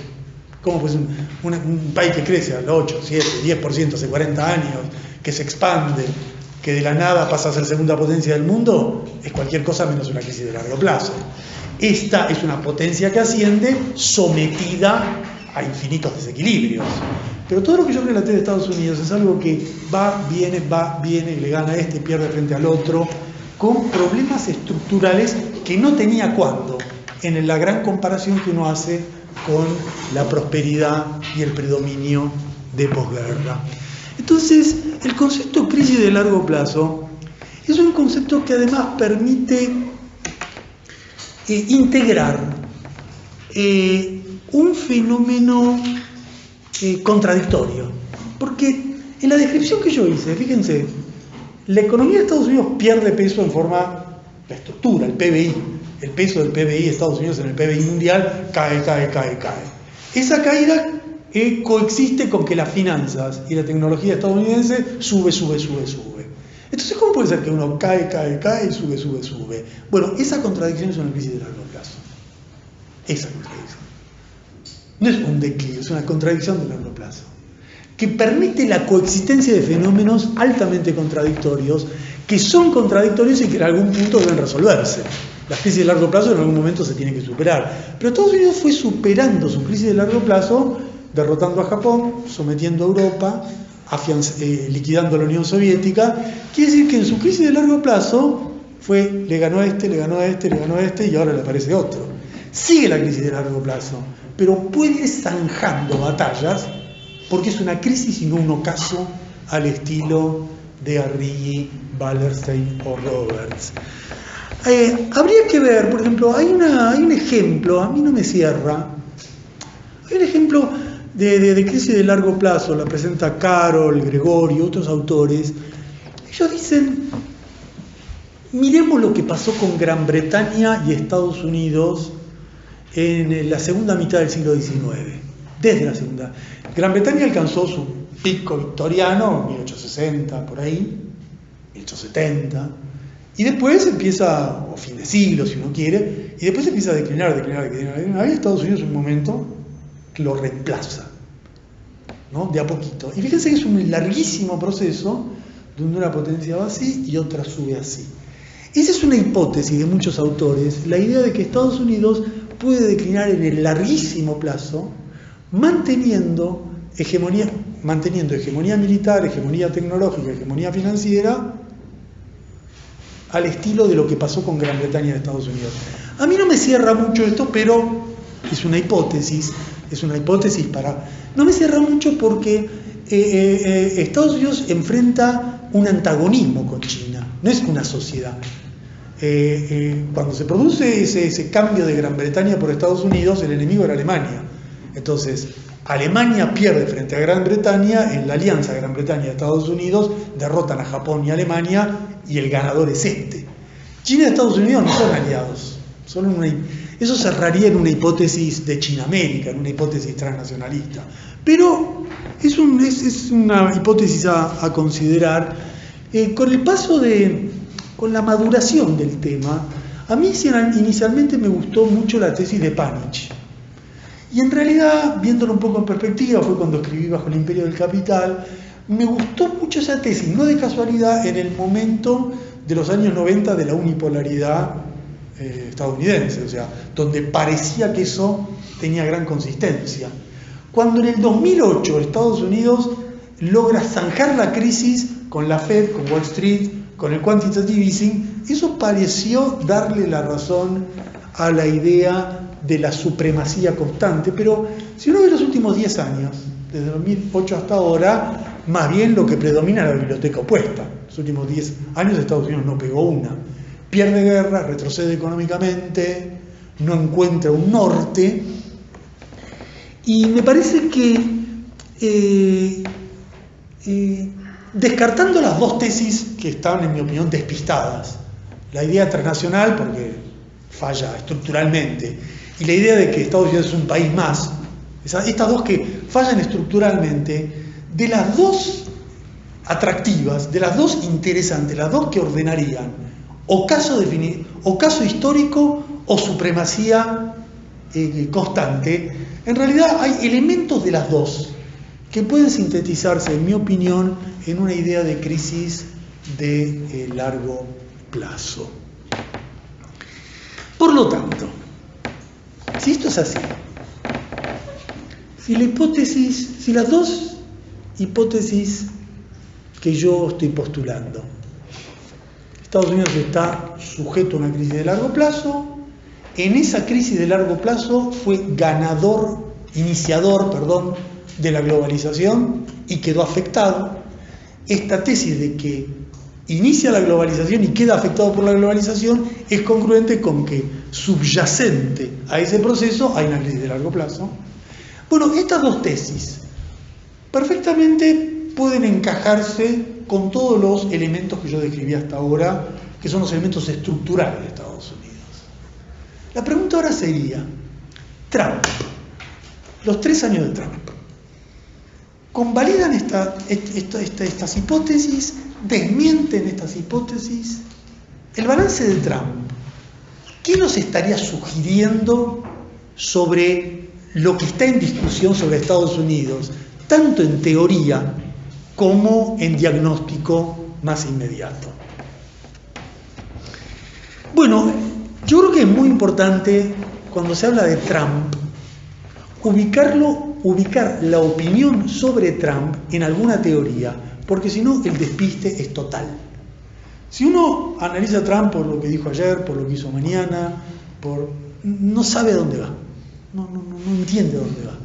¿cómo pues un país que crece al 8, 7, 10% hace 40 años, que se expande, que de la nada pasa a ser segunda potencia del mundo? Es cualquier cosa menos una crisis de largo plazo. Esta es una potencia que asciende sometida a infinitos desequilibrios. Pero todo lo que yo relaté de Estados Unidos es algo que va, viene, le gana a este, pierde frente al otro, con problemas estructurales que no tenía cuando, en la gran comparación que uno hace con la prosperidad y el predominio de posguerra. Entonces, el concepto crisis de largo plazo es un concepto que además permite integrar un fenómeno contradictorio. Porque en la descripción que yo hice, fíjense, la economía de Estados Unidos pierde peso en forma, la estructura, el PBI, el peso del PBI de Estados Unidos en el PBI mundial cae. Esa caída coexiste con que las finanzas y la tecnología estadounidense sube. Entonces, ¿cómo puede ser que uno cae y sube? Bueno, esa contradicción es una crisis de largo plazo. Esa contradicción. No es un declive, es una contradicción de largo plazo, que permite la coexistencia de fenómenos altamente contradictorios, que son contradictorios y que en algún punto deben resolverse. Las crisis de largo plazo en algún momento se tienen que superar. Pero Estados Unidos fue superando su crisis de largo plazo, derrotando a Japón, sometiendo a Europa, liquidando a la Unión Soviética. Quiere decir que en su crisis de largo plazo le ganó a este y ahora le aparece otro. Sigue la crisis de largo plazo, pero puede ir zanjando batallas porque es una crisis y no un ocaso al estilo de Arrighi, Wallerstein o Roberts. Habría que ver, por ejemplo, hay un ejemplo, a mí no me cierra, hay un ejemplo de crisis de largo plazo, la presenta Carroll, Gregorio, otros autores. Ellos dicen, miremos lo que pasó con Gran Bretaña y Estados Unidos en la segunda mitad del siglo XIX, desde la segunda. Gran Bretaña alcanzó su pico victoriano, 1860, por ahí, 1870, y después empieza, o fin de siglo si uno quiere, y después empieza a declinar. Ahí Estados Unidos en un momento que lo reemplaza, ¿no? De a poquito. Y fíjense que es un larguísimo proceso donde una potencia va así y otra sube así. Esa es una hipótesis de muchos autores, la idea de que Estados Unidos puede declinar en el larguísimo plazo, manteniendo hegemonía militar, hegemonía tecnológica, hegemonía financiera, al estilo de lo que pasó con Gran Bretaña y Estados Unidos. A mí no me cierra mucho esto, pero es una hipótesis no me cierra mucho porque Estados Unidos enfrenta un antagonismo con China, no es una sociedad. Cuando se produce ese cambio de Gran Bretaña por Estados Unidos, el enemigo era Alemania. Entonces, Alemania pierde frente a Gran Bretaña, en la alianza Gran Bretaña y Estados Unidos derrotan a Japón y Alemania y el ganador es este. China y Estados Unidos no son aliados, eso cerraría en una hipótesis de China-América, en una hipótesis transnacionalista. Pero es una hipótesis a considerar. Con la maduración del tema, a mí inicialmente me gustó mucho la tesis de Panich. Y en realidad, viéndolo un poco en perspectiva, fue cuando escribí Bajo el Imperio del Capital, me gustó mucho esa tesis, no de casualidad, en el momento de los años 90 de la unipolaridad estadounidense, o sea, donde parecía que eso tenía gran consistencia. Cuando en el 2008 Estados Unidos logra zanjar la crisis con la Fed, con Wall Street, con el quantitative easing, eso pareció darle la razón a la idea de la supremacía constante, pero si uno ve los últimos 10 años, desde 2008 hasta ahora, más bien lo que predomina es la biblioteca opuesta. Los últimos 10 años Estados Unidos no pegó una. Pierde guerra, retrocede económicamente, no encuentra un norte, y me parece que descartando las dos tesis que están, en mi opinión, despistadas, la idea transnacional, porque falla estructuralmente, y la idea de que Estados Unidos es un país más, estas dos que fallan estructuralmente, de las dos atractivas, de las dos interesantes, las dos que ordenarían o caso histórico o supremacía constante, en realidad hay elementos de las dos que pueden sintetizarse, en mi opinión, en una idea de crisis de largo plazo. Por lo tanto, si esto es así, si las dos hipótesis que yo estoy postulando, Estados Unidos está sujeto a una crisis de largo plazo, en esa crisis de largo plazo fue iniciador de la globalización y quedó afectado. Esta tesis de que inicia la globalización y queda afectado por la globalización es congruente con que subyacente a ese proceso hay una crisis de largo plazo. Bueno, estas dos tesis perfectamente pueden encajarse con todos los elementos que yo describí hasta ahora, que son los elementos estructurales de Estados Unidos. La pregunta ahora sería, Trump, los 3 años de Trump, ¿convalidan estas hipótesis? ¿Desmienten estas hipótesis? El balance de Trump, ¿qué nos estaría sugiriendo sobre lo que está en discusión sobre Estados Unidos, tanto en teoría como en diagnóstico más inmediato? Bueno, yo creo que es muy importante, cuando se habla de Trump, ubicar la opinión sobre Trump en alguna teoría, porque si no el despiste es total. Si uno analiza a Trump por lo que dijo ayer, por lo que hizo mañana, no sabe a dónde va, no entiende a dónde va.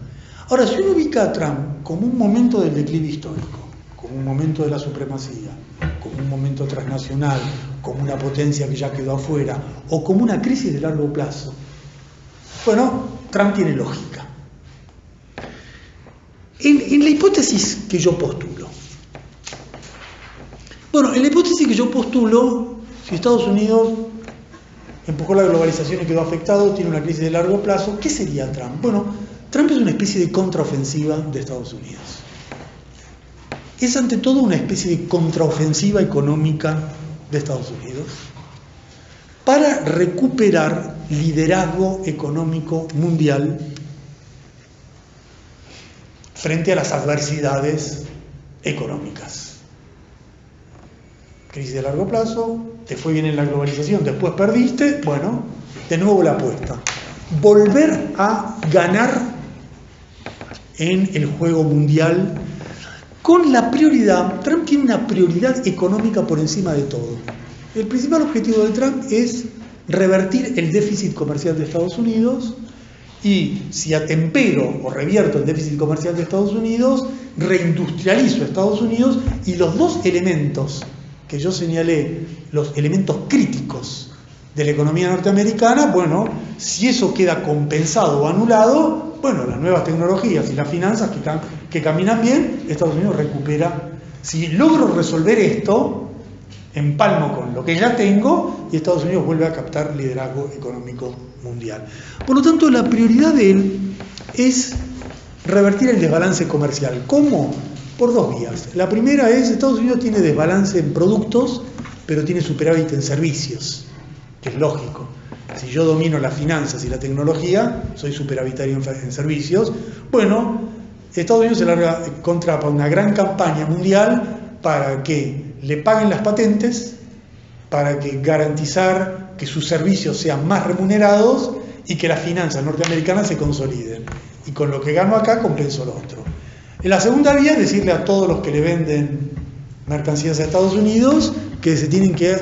Ahora, si uno ubica a Trump como un momento del declive histórico, como un momento de la supremacía, como un momento transnacional, como una potencia que ya quedó afuera, o como una crisis de largo plazo, bueno, Trump tiene lógica. En la hipótesis que yo postulo, si Estados Unidos empujó la globalización y quedó afectado, tiene una crisis de largo plazo, ¿qué sería Trump? Bueno, Trump es una especie de contraofensiva de Estados Unidos. Es ante todo una especie de contraofensiva económica de Estados Unidos para recuperar liderazgo económico mundial frente a las adversidades económicas. Crisis de largo plazo, te fue bien en la globalización, después perdiste, bueno, de nuevo la apuesta. Volver a ganar en el juego mundial con la prioridad. Trump tiene una prioridad económica por encima de todo. El principal objetivo de Trump es revertir el déficit comercial de Estados Unidos y si atempero o revierto el déficit comercial de Estados Unidos, reindustrializo a Estados Unidos y los dos elementos que yo señalé, los elementos críticos de la economía norteamericana, bueno, si eso queda compensado o anulado, bueno, las nuevas tecnologías y las finanzas que caminan bien, Estados Unidos recupera. Si logro resolver esto, empalmo con lo que ya tengo y Estados Unidos vuelve a captar liderazgo económico mundial. Por lo tanto, la prioridad de él es revertir el desbalance comercial. ¿Cómo? Por dos vías. La primera es, Estados Unidos tiene desbalance en productos, pero tiene superávit en servicios, que es lógico. Si yo domino las finanzas y la tecnología, soy superavitario en servicios. Bueno, Estados Unidos se larga contra una gran campaña mundial para que le paguen las patentes, para que garantizar que sus servicios sean más remunerados y que las finanzas norteamericanas se consoliden. Y con lo que gano acá compenso lo otro. En la segunda vía es decirle a todos los que le venden mercancías a Estados Unidos que se tienen que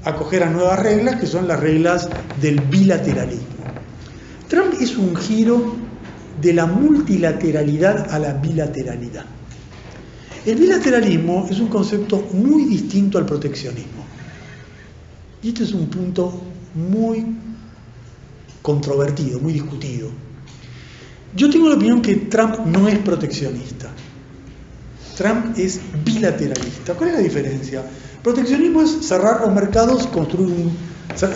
acoger a nuevas reglas, que son las reglas del bilateralismo. Trump es un giro de la multilateralidad a la bilateralidad. El bilateralismo es un concepto muy distinto al proteccionismo. Y este es un punto muy controvertido, muy discutido. Yo tengo la opinión que Trump no es proteccionista. Trump es bilateralista. ¿Cuál es la diferencia? Proteccionismo es cerrar los mercados, construir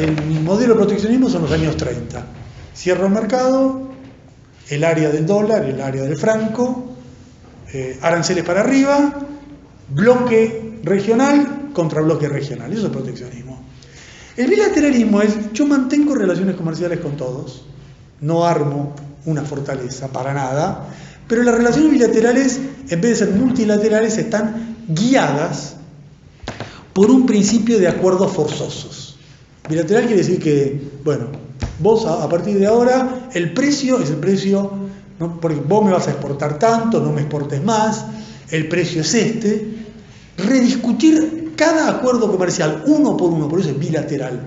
el modelo de proteccionismo son los años 30. Cierro el mercado, el área del dólar, el área del franco, aranceles para arriba, bloque regional contra bloque regional. Eso es proteccionismo. El bilateralismo es, yo mantengo relaciones comerciales con todos, no armo una fortaleza para nada, pero las relaciones bilaterales, en vez de ser multilaterales, están guiadas por un principio de acuerdos forzosos. Bilateral quiere decir que, bueno, vos a partir de ahora, el precio es el precio, ¿no? Porque vos me vas a exportar tanto, no me exportes más, el precio es este. Rediscutir cada acuerdo comercial uno por uno, por eso es bilateral,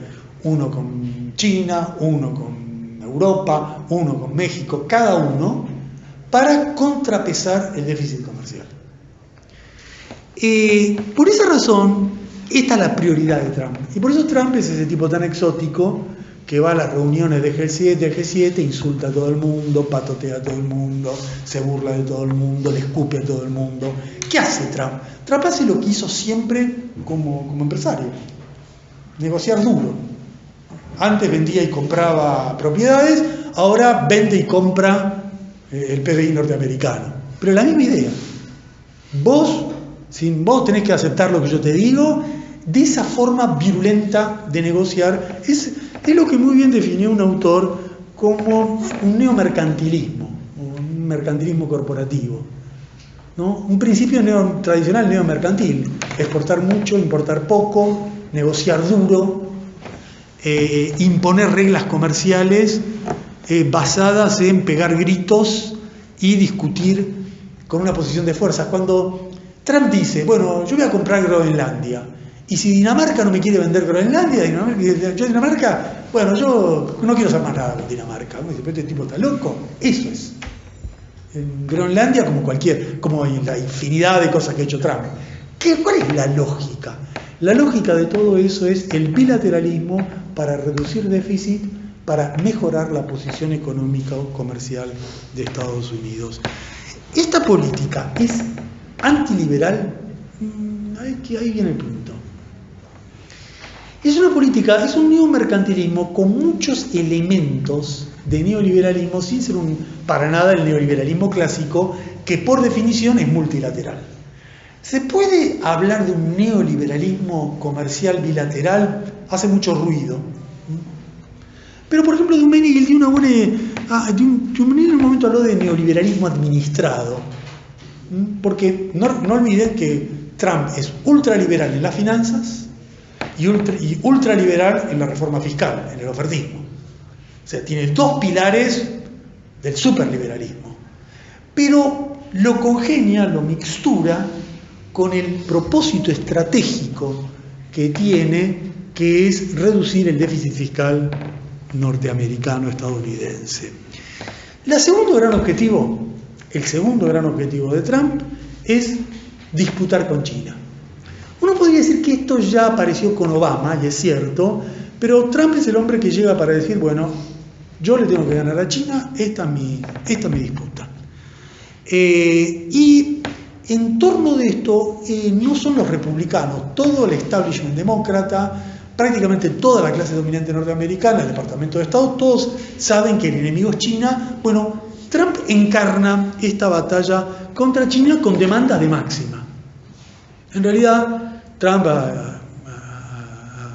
uno con China, uno con Europa, uno con México, cada uno, para contrapesar el déficit comercial. Por esa razón, esta es la prioridad de Trump. Y por eso Trump es ese tipo tan exótico que va a las reuniones del G7, insulta a todo el mundo, patotea a todo el mundo, se burla de todo el mundo, le escupe a todo el mundo. ¿Qué hace Trump? Trump hace lo que hizo siempre como empresario, negociar duro. Antes vendía y compraba propiedades, ahora vende y compra el PBI norteamericano. Pero la misma idea. Vos tenés que aceptar lo que yo te digo. De esa forma virulenta de negociar es lo que muy bien definió un autor como un neomercantilismo, un mercantilismo corporativo, ¿no? Un principio tradicional neomercantil: exportar mucho, importar poco, negociar duro, imponer reglas comerciales basadas en pegar gritos y discutir con una posición de fuerzas. Cuando Trump dice, bueno, yo voy a comprar Groenlandia, y si Dinamarca no me quiere vender Groenlandia, bueno, yo no quiero hacer más nada con Dinamarca. Uno dice, pero este tipo está loco. Eso es. en Groenlandia como la infinidad de cosas que ha hecho Trump. ¿Cuál es la lógica? La lógica de todo eso es el bilateralismo para reducir déficit, para mejorar la posición económica o comercial de Estados Unidos. ¿Esta política es antiliberal? Ahí viene el punto. Es una política, es un neomercantilismo con muchos elementos de neoliberalismo, sin ser para nada el neoliberalismo clásico, que por definición es multilateral. ¿Se puede hablar de un neoliberalismo comercial bilateral? Hace mucho ruido. Pero, por ejemplo, Dumeniil en un momento habló de neoliberalismo administrado. Porque no olviden que Trump es ultraliberal en las finanzas y ultraliberal en la reforma fiscal, en el ofertismo. O sea, tiene dos pilares del superliberalismo. Pero lo congenia, lo mixtura con el propósito estratégico que tiene, que es reducir el déficit fiscal norteamericano, estadounidense. El segundo gran objetivo de Trump es disputar con China. Uno podría decir que esto ya apareció con Obama, y es cierto, pero Trump es el hombre que llega para decir, bueno, yo le tengo que ganar a China, esta es mi disputa. Y en torno de esto no son los republicanos, todo el establishment demócrata, prácticamente toda la clase dominante norteamericana, el Departamento de Estado, todos saben que el enemigo es China. Bueno, Trump encarna esta batalla contra China con demandas de máxima. En realidad, Trump a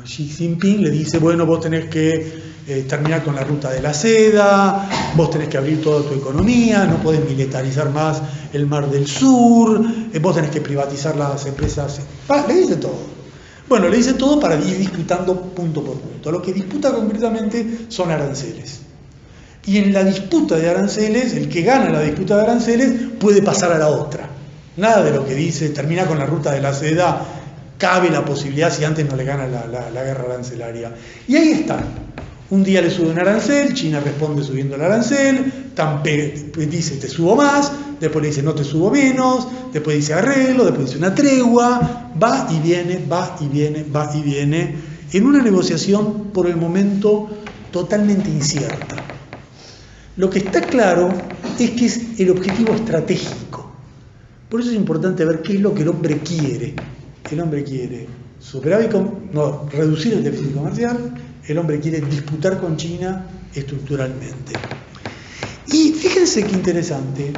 Xi Jinping le dice, bueno, vos tenés que terminar con la ruta de la seda, vos tenés que abrir toda tu economía, no podés militarizar más el Mar del Sur, vos tenés que privatizar las empresas. Le dice todo. Bueno, le dice todo para ir disputando punto por punto. Lo que disputa concretamente son aranceles. Y en la disputa de aranceles, el que gana la disputa de aranceles puede pasar a la otra. Nada de lo que dice, termina con la ruta de la seda, cabe la posibilidad si antes no le gana la guerra arancelaria. Y ahí están. Un día le sube un arancel, China responde subiendo el arancel, dice te subo más, después le dice no te subo menos, después dice arreglo, después dice una tregua, va y viene, va y viene, va y viene, en una negociación por el momento totalmente incierta. Lo que está claro es que es el objetivo estratégico. Por eso es importante ver qué es lo que el hombre quiere. El hombre quiere reducir el déficit comercial, el hombre quiere disputar con China estructuralmente. Y fíjense qué interesante,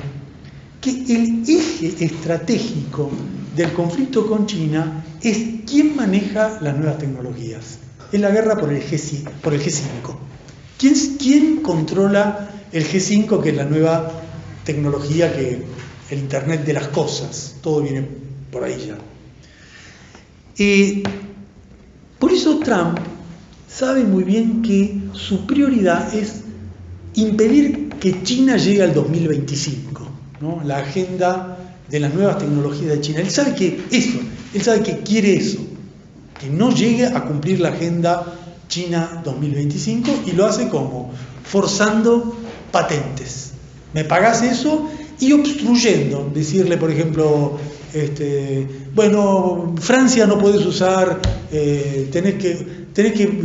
que el eje estratégico del conflicto con China es quién maneja las nuevas tecnologías. Es la guerra por el G5. ¿Quién controla el G5, que es la nueva tecnología, que el Internet de las cosas? Todo viene por ahí ya. Por eso Trump sabe muy bien que su prioridad es impedir que China llegue al 2025, ¿no? La agenda de las nuevas tecnologías de China. Él sabe que quiere eso, que no llegue a cumplir la agenda China 2025, y lo hace como forzando patentes. Me pagás eso y obstruyendo, decirle, por ejemplo, bueno, Francia no podés usar,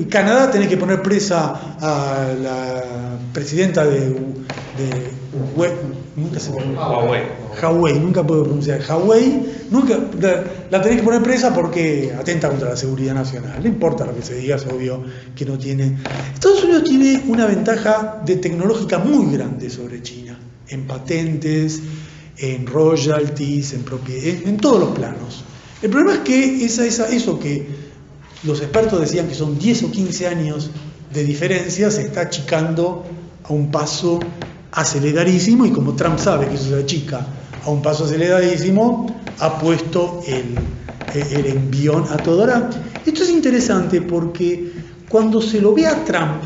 Canadá tenés que poner presa a la presidenta de Huawei, nunca puedo pronunciar, Huawei, la tenés que poner presa porque atenta contra la seguridad nacional. No importa lo que se diga, es obvio que no tiene. Estados Unidos tiene una ventaja tecnológica muy grande sobre China, en patentes, en royalties, en todos los planos. El problema es que eso que los expertos decían que son 10 o 15 años de diferencia, se está achicando a un paso aceleradísimo, y como Trump sabe que eso se achica a un paso aceleradísimo, ha puesto el envión a todo hora. Esto es interesante porque cuando se lo ve a Trump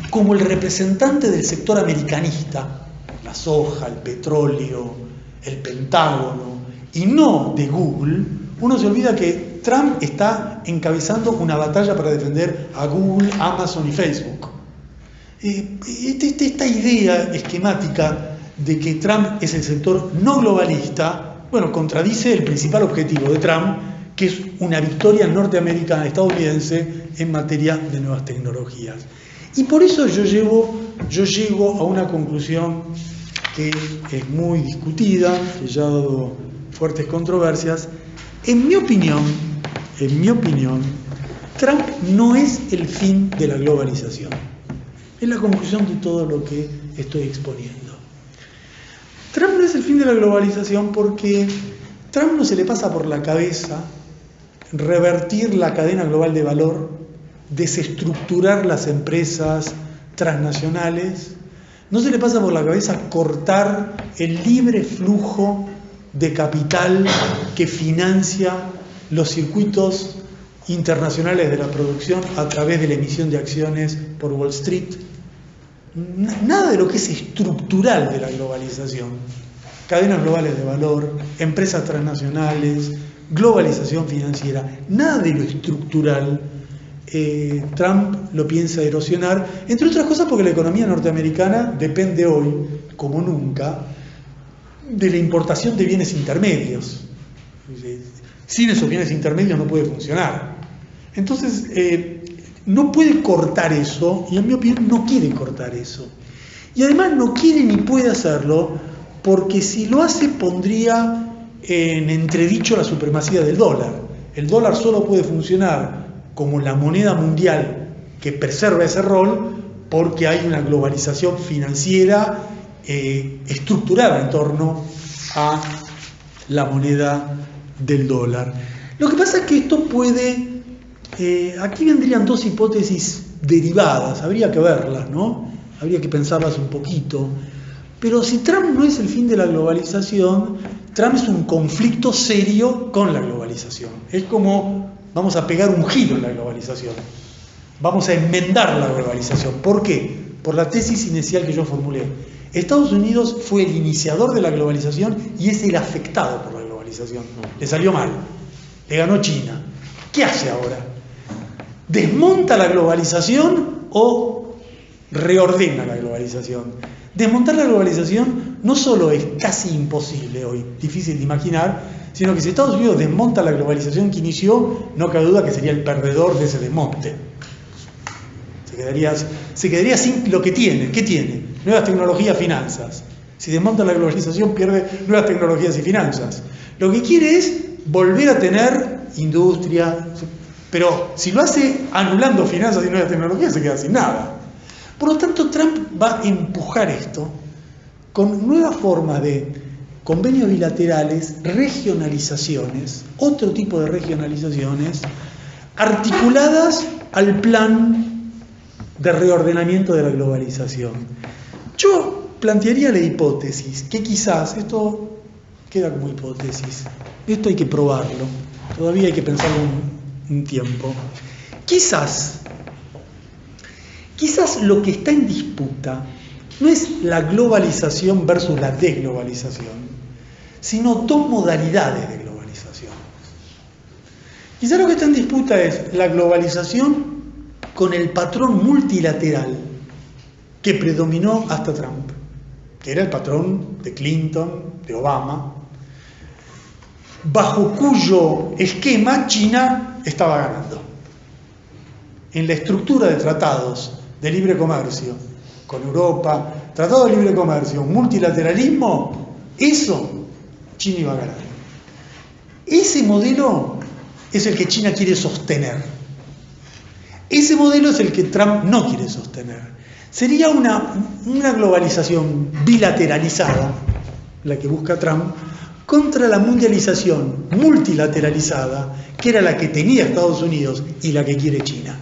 como el representante del sector americanista, la soja, el petróleo, el Pentágono, y no de Google, uno se olvida que Trump está encabezando una batalla para defender a Google, Amazon y Facebook. Esta idea esquemática de que Trump es el sector no globalista, bueno, contradice el principal objetivo de Trump, que es una victoria norteamericana, estadounidense, en materia de nuevas tecnologías. Y por eso yo llego a una conclusión que es muy discutida, que ya ha dado fuertes controversias. En mi opinión, Trump no es el fin de la globalización. Es la conclusión de todo lo que estoy exponiendo. Trump no es el fin de la globalización porque Trump no se le pasa por la cabeza revertir la cadena global de valor, desestructurar las empresas transnacionales, no se le pasa por la cabeza cortar el libre flujo de capital que financia los circuitos internacionales de la producción a través de la emisión de acciones por Wall Street. Nada de lo que es estructural de la globalización, cadenas globales de valor, empresas transnacionales, globalización financiera, nada de lo estructural Trump lo piensa erosionar, entre otras cosas porque la economía norteamericana depende hoy, como nunca, de la importación de bienes intermedios. Sin esos bienes intermedios no puede funcionar. Entonces, no puede cortar eso, y en mi opinión no quiere cortar eso. Y además no quiere ni puede hacerlo, porque si lo hace pondría en entredicho la supremacía del dólar. El dólar solo puede funcionar como la moneda mundial que preserva ese rol porque hay una globalización financiera estructurada en torno a la moneda del dólar. Lo que pasa es que esto puede... aquí vendrían dos hipótesis derivadas, habría que verlas, ¿no? Habría que pensarlas un poquito. Pero si Trump no es el fin de la globalización, Trump es un conflicto serio con la globalización. Es como vamos a pegar un giro en la globalización, vamos a enmendar la globalización. ¿Por qué? Por la tesis inicial que yo formulé. Estados Unidos fue el iniciador de la globalización y es el afectado por la globalización. Le salió mal, le ganó China. ¿Qué hace ahora? ¿Desmonta la globalización o reordena la globalización? Desmontar la globalización no solo es casi imposible hoy, difícil de imaginar, sino que si Estados Unidos desmonta la globalización que inició, no cabe duda que sería el perdedor de ese desmonte. Se quedaría sin lo que tiene. ¿Qué tiene? Nuevas tecnologías, finanzas. Si desmonta la globalización, pierde nuevas tecnologías y finanzas. Lo que quiere es volver a tener industria, pero si lo hace anulando finanzas y nuevas tecnologías, se queda sin nada. Por lo tanto, Trump va a empujar esto con nuevas formas de convenios bilaterales, regionalizaciones, otro tipo de regionalizaciones, articuladas al plan de reordenamiento de la globalización. Yo plantearía la hipótesis que quizás, esto queda como hipótesis, esto hay que probarlo, todavía hay que pensarlo un tiempo, quizás lo que está en disputa no es la globalización versus la desglobalización, sino dos modalidades de globalización. Quizás lo que está en disputa es la globalización con el patrón multilateral que predominó hasta Trump, que era el patrón de Clinton, de Obama, bajo cuyo esquema China estaba ganando. En la estructura de tratados de libre comercio con Europa, tratado de libre comercio, multilateralismo, eso China iba a ganar. Ese modelo es el que China quiere sostener. Ese modelo es el que Trump no quiere sostener. Sería una globalización bilateralizada, la que busca Trump, contra la mundialización multilateralizada, que era la que tenía Estados Unidos y la que quiere China.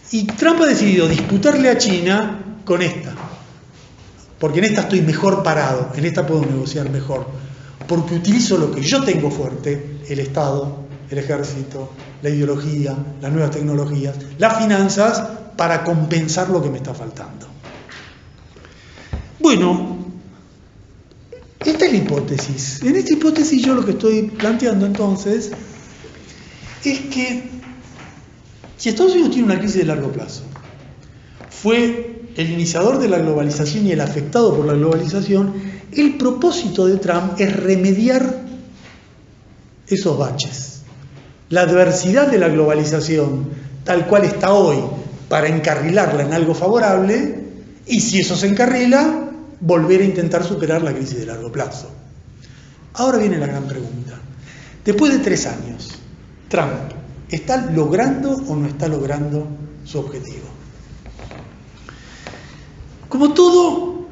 Y Trump ha decidido disputarle a China con esta, porque en esta estoy mejor parado, en esta puedo negociar mejor, porque utilizo lo que yo tengo fuerte, el Estado, el ejército, la ideología, las nuevas tecnologías, las finanzas, para compensar lo que me está faltando. Bueno, esta es la hipótesis. En esta hipótesis yo lo que estoy planteando entonces es que si Estados Unidos tiene una crisis de largo plazo, fue el iniciador de la globalización y el afectado por la globalización, el propósito de Trump es remediar esos baches. La adversidad de la globalización, tal cual está hoy, para encarrilarla en algo favorable, y si eso se encarrila, volver a intentar superar la crisis de largo plazo. Ahora viene la gran pregunta. Después de 3 años, ¿Trump está logrando o no está logrando su objetivo? Como todo,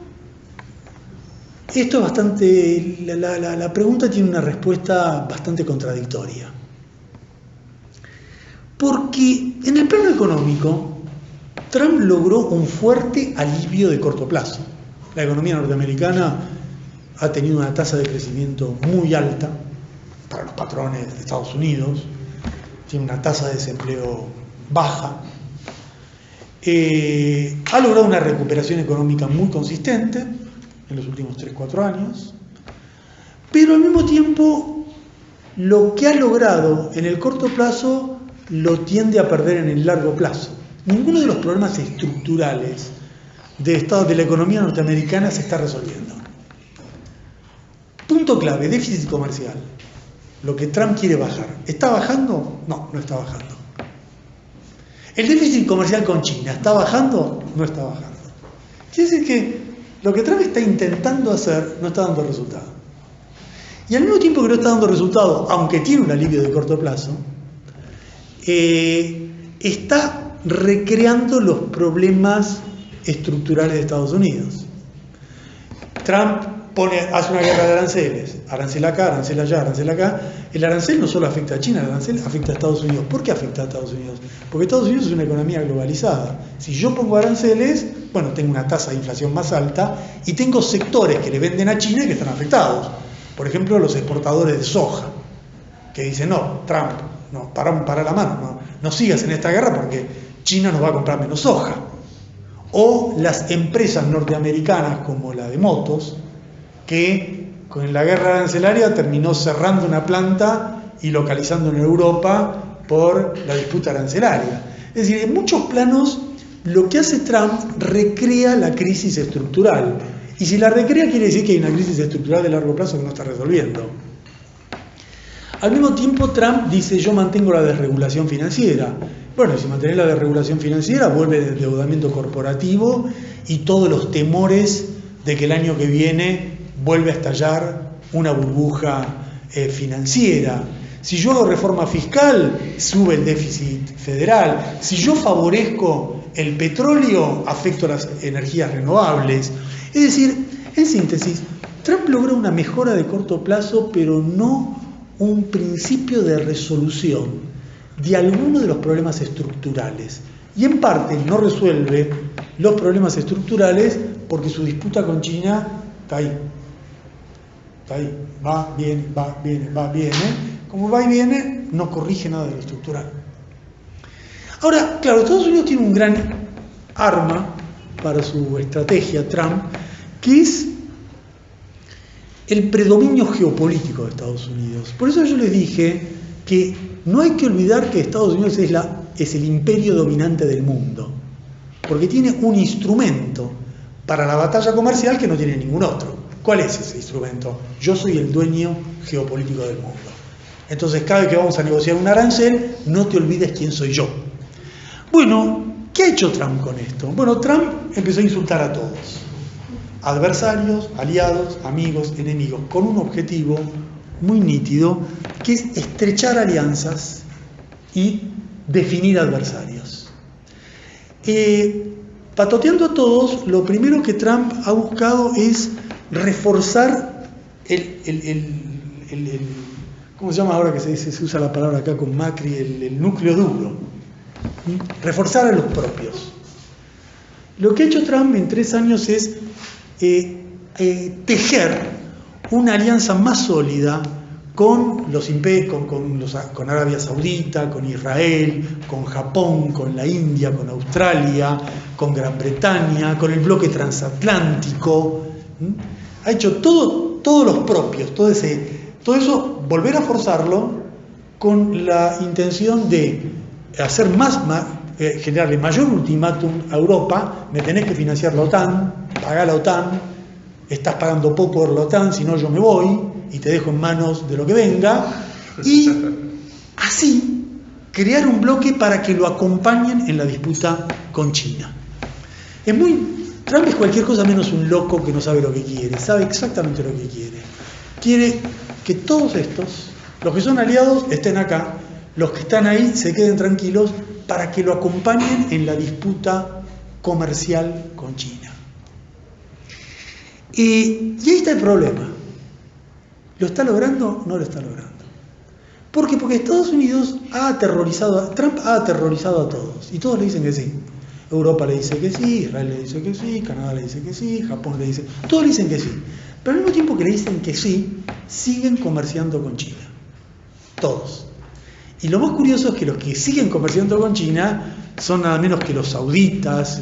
esto es bastante... La pregunta tiene una respuesta bastante contradictoria. Porque en el plano económico, Trump logró un fuerte alivio de corto plazo. La economía norteamericana ha tenido una tasa de crecimiento muy alta para los patrones de Estados Unidos, tiene una tasa de desempleo baja, ha logrado una recuperación económica muy consistente en los últimos 3-4 años, pero al mismo tiempo lo que ha logrado en el corto plazo lo tiende a perder en el largo plazo. Ninguno de los problemas estructurales de la economía norteamericana se está resolviendo. Punto clave, déficit comercial. Lo que Trump quiere bajar. ¿Está bajando? No, no está bajando. ¿El déficit comercial con China está bajando? No está bajando. Quiere decir que lo que Trump está intentando hacer no está dando resultado. Y al mismo tiempo que no está dando resultado, aunque tiene un alivio de corto plazo, está recreando los problemas estructurales de Estados Unidos. Trump hace una guerra de aranceles, arancel acá, arancel allá, arancel acá. El arancel no solo afecta a China, el arancel afecta a Estados Unidos. ¿Por qué afecta a Estados Unidos? Porque Estados Unidos es una economía globalizada. Si yo pongo aranceles, bueno, tengo una tasa de inflación más alta y tengo sectores que le venden a China y que están afectados. Por ejemplo, los exportadores de soja, que dicen, no, Trump, no, para la mano, no sigas en esta guerra porque China nos va a comprar menos soja. O las empresas norteamericanas como la de motos, que con la guerra arancelaria terminó cerrando una planta y localizando en Europa por la disputa arancelaria. Es decir, en muchos planos lo que hace Trump recrea la crisis estructural. Y si la recrea quiere decir que hay una crisis estructural de largo plazo que no está resolviendo. Al mismo tiempo Trump dice, yo mantengo la desregulación financiera. Bueno, si mantenés la desregulación financiera, vuelve el endeudamiento corporativo y todos los temores de que el año que viene vuelve a estallar una burbuja financiera. Si yo hago reforma fiscal, sube el déficit federal. Si yo favorezco el petróleo, afecto a las energías renovables. Es decir, en síntesis, Trump logró una mejora de corto plazo, pero no un principio de resolución de algunos de los problemas estructurales. Y en parte no resuelve los problemas estructurales porque su disputa con China está ahí. Está ahí. Va, viene, va, viene, va, viene. Como va y viene, no corrige nada de lo estructural. Ahora, claro, Estados Unidos tiene un gran arma para su estrategia, Trump, que es el predominio geopolítico de Estados Unidos. Por eso yo les dije que no hay que olvidar que Estados Unidos es el imperio dominante del mundo, porque tiene un instrumento para la batalla comercial que no tiene ningún otro. ¿Cuál es ese instrumento? Yo soy el dueño geopolítico del mundo. Entonces, cada vez que vamos a negociar un arancel, no te olvides quién soy yo. Bueno, ¿qué ha hecho Trump con esto? Bueno, Trump empezó a insultar a todos. Adversarios, aliados, amigos, enemigos, con un objetivo muy nítido, que es estrechar alianzas y definir adversarios. Patoteando a todos, lo primero que Trump ha buscado es reforzar ¿cómo se llama ahora que se usa la palabra acá con Macri? El núcleo duro. Reforzar a los propios. Lo que ha hecho Trump en 3 años es tejer una alianza más sólida con los imperios, con Arabia Saudita, con Israel, con Japón, con la India, con Australia, con Gran Bretaña, con el bloque transatlántico. Ha hecho todos los propios, todo eso, volver a forzarlo con la intención de hacer generarle mayor ultimátum a Europa: me tenés que financiar la OTAN, pagá la OTAN, estás pagando poco por la OTAN, si no yo me voy y te dejo en manos de lo que venga, y así crear un bloque para que lo acompañen en la disputa con China. Trump es cualquier cosa menos un loco que no sabe lo que quiere, sabe exactamente lo que quiere. Quiere que todos estos, los que son aliados, estén acá, los que están ahí se queden tranquilos para que lo acompañen en la disputa comercial con China. Y ahí está el problema. ¿Lo está logrando? No lo está logrando. ¿Por qué? Porque Estados Unidos Trump ha aterrorizado a todos, y todos le dicen que sí. Europa le dice que sí, Israel le dice que sí, Canadá le dice que sí, Japón le dice... Todos le dicen que sí. Pero al mismo tiempo que le dicen que sí, siguen comerciando con China. Todos. Y lo más curioso es que los que siguen comerciando con China son nada menos que los sauditas,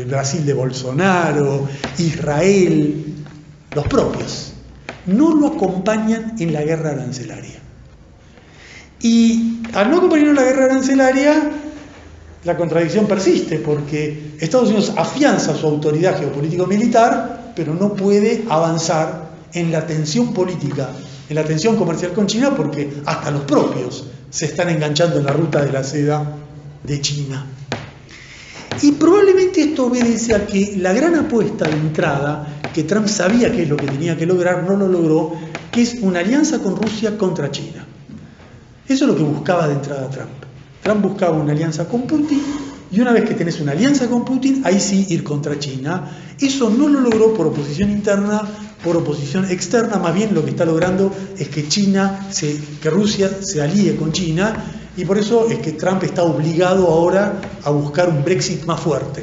Brasil de Bolsonaro, Israel, los propios. No lo acompañan en la guerra arancelaria. Y al no acompañarlo en la guerra arancelaria, la contradicción persiste, porque Estados Unidos afianza su autoridad geopolítico-militar, pero no puede avanzar en la tensión política, en la tensión comercial con China, porque hasta los propios se están enganchando en la ruta de la seda de China. Y probablemente esto obedece a que la gran apuesta de entrada, que Trump sabía que es lo que tenía que lograr, no lo logró, que es una alianza con Rusia contra China. Eso es lo que buscaba de entrada Trump. Trump buscaba una alianza con Putin, y una vez que tenés una alianza con Putin, ahí sí ir contra China. Eso no lo logró por oposición interna, por oposición externa. Más bien lo que está logrando es que Rusia se alíe con China, y por eso es que Trump está obligado ahora a buscar un Brexit más fuerte,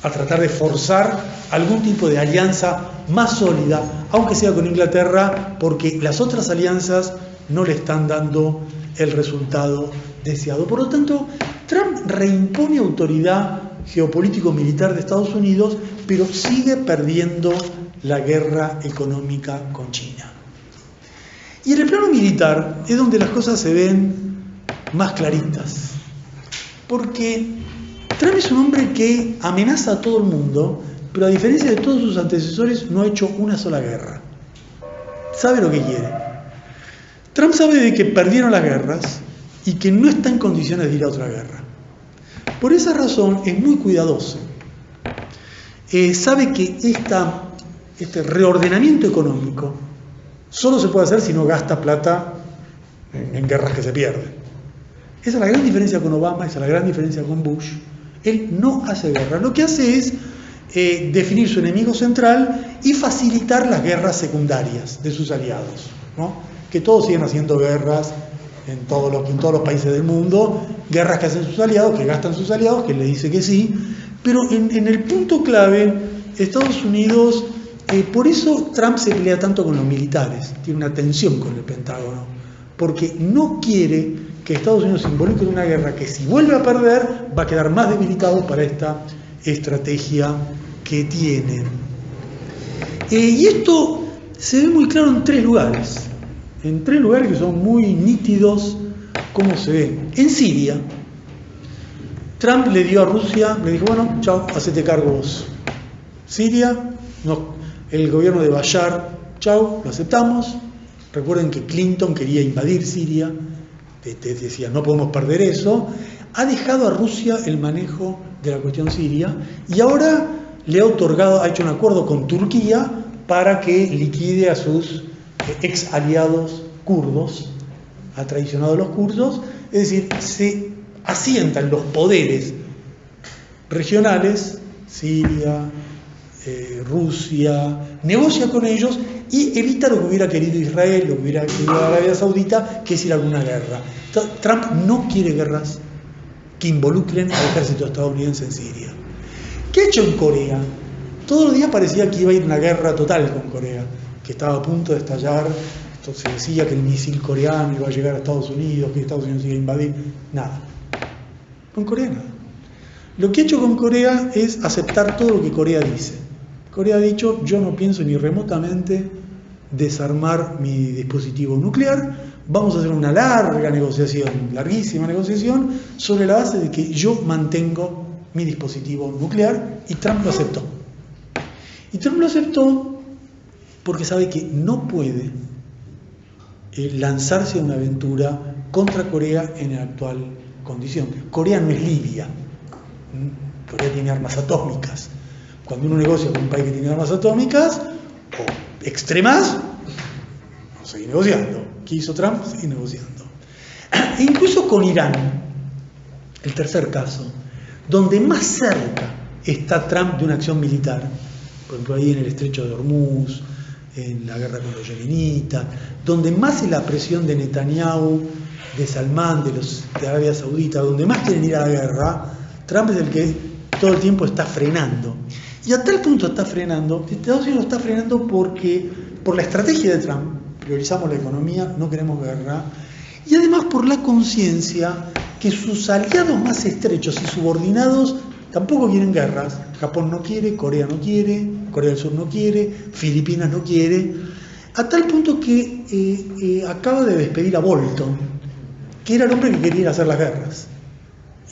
a tratar de forzar algún tipo de alianza más sólida, aunque sea con Inglaterra, porque las otras alianzas no le están dando el resultado deseado. Por lo tanto, Trump reimpone autoridad geopolítico-militar de Estados Unidos, pero sigue perdiendo la guerra económica con China. Y en el plano militar es donde las cosas se ven más claritas, porque Trump es un hombre que amenaza a todo el mundo, pero a diferencia de todos sus antecesores no ha hecho una sola guerra. Sabe lo que quiere. Trump sabe de que perdieron las guerras y que no está en condiciones de ir a otra guerra. Por esa razón es muy cuidadoso. Sabe que este reordenamiento económico solo se puede hacer si no gasta plata en guerras que se pierden. Esa es la gran diferencia con Obama, esa es la gran diferencia con Bush. Él no hace guerra. Lo que hace es definir su enemigo central y facilitar las guerras secundarias de sus aliados, ¿no? Que todos siguen haciendo guerras en todos los países del mundo, guerras que hacen sus aliados, que gastan sus aliados, que le dice que sí, pero en el punto clave, Estados Unidos, por eso Trump se pelea tanto con los militares, tiene una tensión con el Pentágono, porque no quiere que Estados Unidos se involucre en una guerra que, si vuelve a perder, va a quedar más debilitado para esta estrategia que tienen. Y esto se ve muy claro en tres lugares que son muy nítidos cómo se ve. En Siria, Trump le dio a Rusia, le dijo, bueno, chao, hacete cargo vos. Siria, no, el gobierno de Bashar, chao, lo aceptamos. Recuerden que Clinton quería invadir Siria, decía, no podemos perder eso. Ha dejado a Rusia el manejo de la cuestión siria, y ahora le ha hecho un acuerdo con Turquía para que liquide a sus ex aliados kurdos, ha traicionado a los kurdos, es decir, se asientan los poderes regionales, Siria, Rusia, negocia con ellos y evita lo que hubiera querido Israel, lo que hubiera querido Arabia Saudita, que es ir a alguna guerra. Trump no quiere guerras que involucren al ejército estadounidense en Siria. ¿Qué ha hecho en Corea? Todos los días parecía que iba a ir una guerra total con Corea, que estaba a punto de estallar. Entonces se decía que el misil coreano iba a llegar a Estados Unidos, que Estados Unidos iba a invadir. Nada. Con Corea nada. Lo que ha hecho con Corea es aceptar todo lo que Corea dice. Corea ha dicho, yo no pienso ni remotamente desarmar mi dispositivo nuclear, vamos a hacer una larga negociación, larguísima negociación, sobre la base de que yo mantengo mi dispositivo nuclear, y Trump lo aceptó. Y Trump lo aceptó porque sabe que no puede lanzarse a una aventura contra Corea en la actual condición. Corea no es Libia. Corea tiene armas atómicas. Cuando uno negocia con un país que tiene armas atómicas o extremas, vamos a seguir negociando. ¿Qué hizo Trump? Seguir negociando. E incluso con Irán, el tercer caso, donde más cerca está Trump de una acción militar, por ejemplo ahí en el estrecho de Hormuz, en la guerra con los yemenitas, donde más es la presión de Netanyahu, de Salmán, de Arabia Saudita, donde más quieren ir a la guerra, Trump es el que todo el tiempo está frenando. Y a tal punto está frenando, Estados Unidos está frenando porque, por la estrategia de Trump, priorizamos la economía, no queremos guerra, y además por la conciencia que sus aliados más estrechos y subordinados tampoco quieren guerras. Japón no quiere, Corea no quiere, Corea del Sur no quiere, Filipinas no quiere, a tal punto que acaba de despedir a Bolton, que era el hombre que quería ir a hacer las guerras.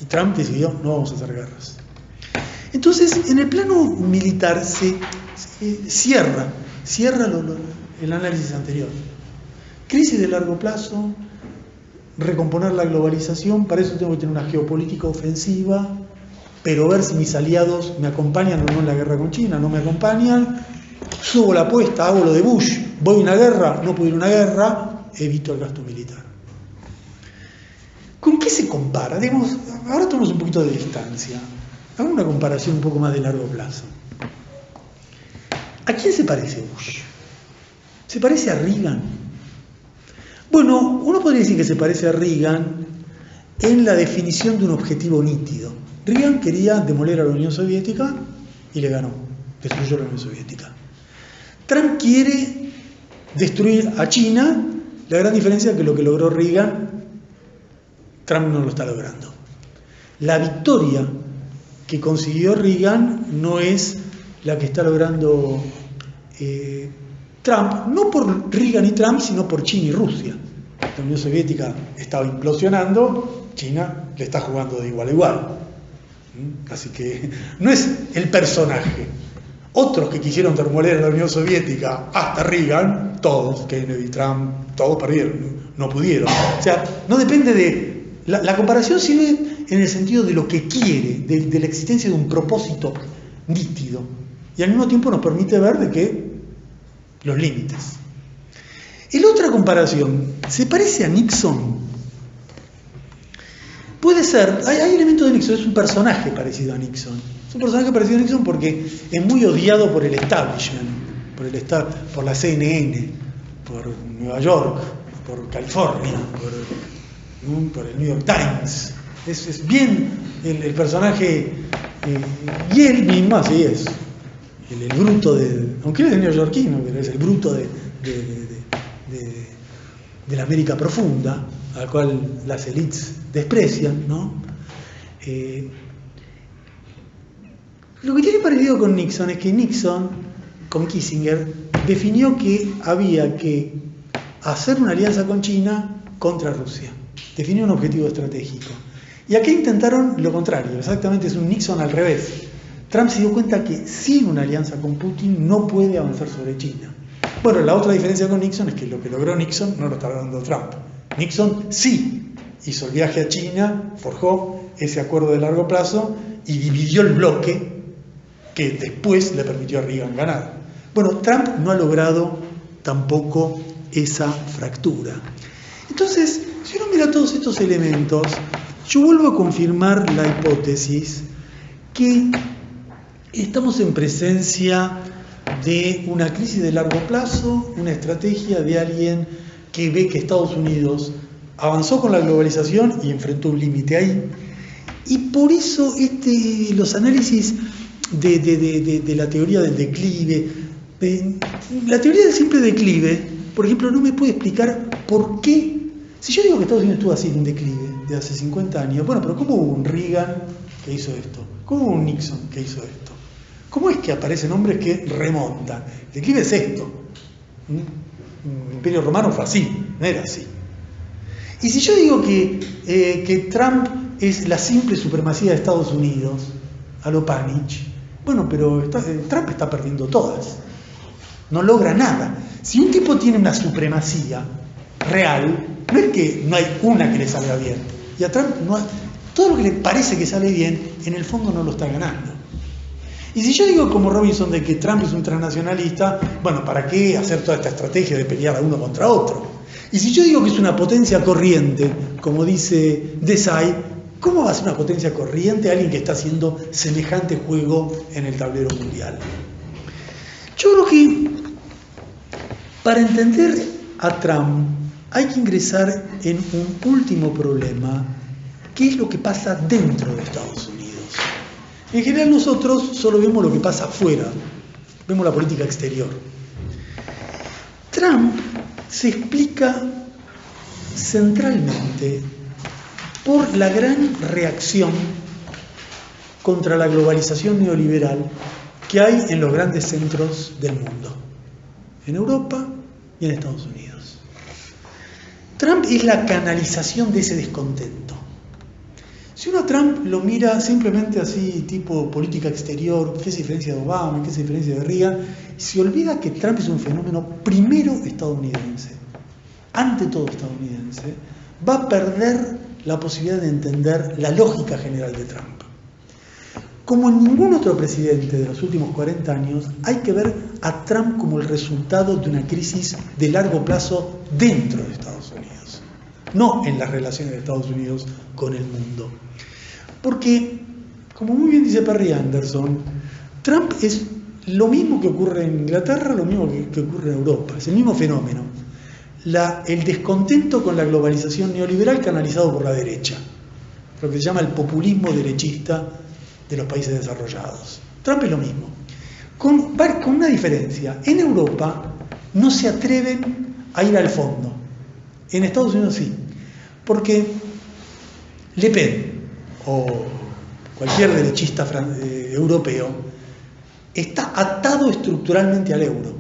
Y Trump decidió, no vamos a hacer guerras. Entonces, en el plano militar se cierra el análisis anterior. Crisis de largo plazo, recomponer la globalización, para eso tengo que tener una geopolítica ofensiva, pero ver si mis aliados me acompañan o no en la guerra con China. No me acompañan, subo la apuesta, hago lo de Bush, voy a una guerra, no puedo ir a una guerra, evito el gasto militar. ¿Con qué se compara? Ahora tomamos un poquito de distancia, hagamos una comparación un poco más de largo plazo. ¿A quién se parece Bush? ¿Se parece a Reagan? Bueno, uno podría decir que se parece a Reagan en la definición de un objetivo nítido. Reagan quería demoler a la Unión Soviética y le ganó, destruyó la Unión Soviética. Trump quiere destruir a China, la gran diferencia es que lo que logró Reagan, Trump no lo está logrando. La victoria que consiguió Reagan no es la que está logrando Trump, no por Reagan y Trump, sino por China y Rusia. La Unión Soviética estaba implosionando, China le está jugando de igual a igual. Así que no es el personaje. Otros que quisieron demoler a la Unión Soviética, hasta Reagan, todos, Kennedy, Trump, todos perdieron, no pudieron. O sea, no depende de... La comparación sirve en el sentido de lo que quiere, de la existencia de un propósito nítido. Y al mismo tiempo nos permite ver de que los límites. En otra comparación, ¿se parece a Nixon? Puede ser, hay elementos de Nixon, es un personaje parecido a Nixon. Es un personaje parecido a Nixon porque es muy odiado por el establishment, por la CNN, por Nueva York, por California, por el New York Times. Es bien el personaje, y él mismo así es. El bruto aunque él es neoyorquino, pero es el bruto de la América profunda, a la cual las élites desprecian, ¿no? Lo que tiene parecido con Nixon es que Nixon, con Kissinger, definió que había que hacer una alianza con China contra Rusia. Definió un objetivo estratégico. Y aquí intentaron lo contrario, exactamente es un Nixon al revés. Trump se dio cuenta que sin una alianza con Putin no puede avanzar sobre China. Bueno, la otra diferencia con Nixon es que lo que logró Nixon no lo está logrando Trump. Nixon sí hizo el viaje a China, forjó ese acuerdo de largo plazo y dividió el bloque que después le permitió a Reagan ganar. Bueno, Trump no ha logrado tampoco esa fractura. Entonces, si uno mira todos estos elementos, yo vuelvo a confirmar la hipótesis que estamos en presencia de una crisis de largo plazo, una estrategia de alguien que ve que Estados Unidos avanzó con la globalización y enfrentó un límite ahí. Y por eso los análisis de la teoría del declive, la teoría del simple declive, por ejemplo, no me puede explicar por qué. Si yo digo que Estados Unidos estuvo así en un declive de hace 50 años, bueno, pero ¿cómo hubo un Reagan que hizo esto? ¿Cómo hubo un Nixon que hizo esto? ¿Cómo es que aparecen hombres que remontan? El declive es esto. El Imperio Romano fue así, no era así. Y si yo digo que Trump es la simple supremacía de Estados Unidos, a lo Panich, bueno, pero Trump está perdiendo todas. No logra nada. Si un tipo tiene una supremacía real, no es que no hay una que le salga bien. Y a Trump todo lo que le parece que sale bien, en el fondo no lo está ganando. Y si yo digo como Robinson de que Trump es un transnacionalista, bueno, ¿para qué hacer toda esta estrategia de pelear a uno contra otro? Y si yo digo que es una potencia corriente, como dice Desai, ¿cómo va a ser una potencia corriente alguien que está haciendo semejante juego en el tablero mundial? Yo creo que para entender a Trump hay que ingresar en un último problema, que es lo que pasa dentro de Estados Unidos. En general nosotros solo vemos lo que pasa afuera, vemos la política exterior. Trump se explica centralmente por la gran reacción contra la globalización neoliberal que hay en los grandes centros del mundo, en Europa y en Estados Unidos. Trump es la canalización de ese descontento. Si uno a Trump lo mira simplemente así, tipo política exterior, ¿qué es la diferencia de Obama? ¿Qué es la diferencia de Reagan? Se olvida que Trump es un fenómeno primero estadounidense, ante todo estadounidense. Va a perder la posibilidad de entender la lógica general de Trump. Como en ningún otro presidente de los últimos 40 años, hay que ver a Trump como el resultado de una crisis de largo plazo dentro de Estados Unidos, no en las relaciones de Estados Unidos con el mundo. Porque, como muy bien dice Perry Anderson, Trump es lo mismo que ocurre en Inglaterra, lo mismo que ocurre en Europa, es el mismo fenómeno. El descontento con la globalización neoliberal canalizado por la derecha, lo que se llama el populismo derechista de los países desarrollados. Trump es lo mismo, con una diferencia. En Europa no se atreven a ir al fondo, en Estados Unidos sí, porque Le Pen o cualquier derechista europeo está atado estructuralmente al euro,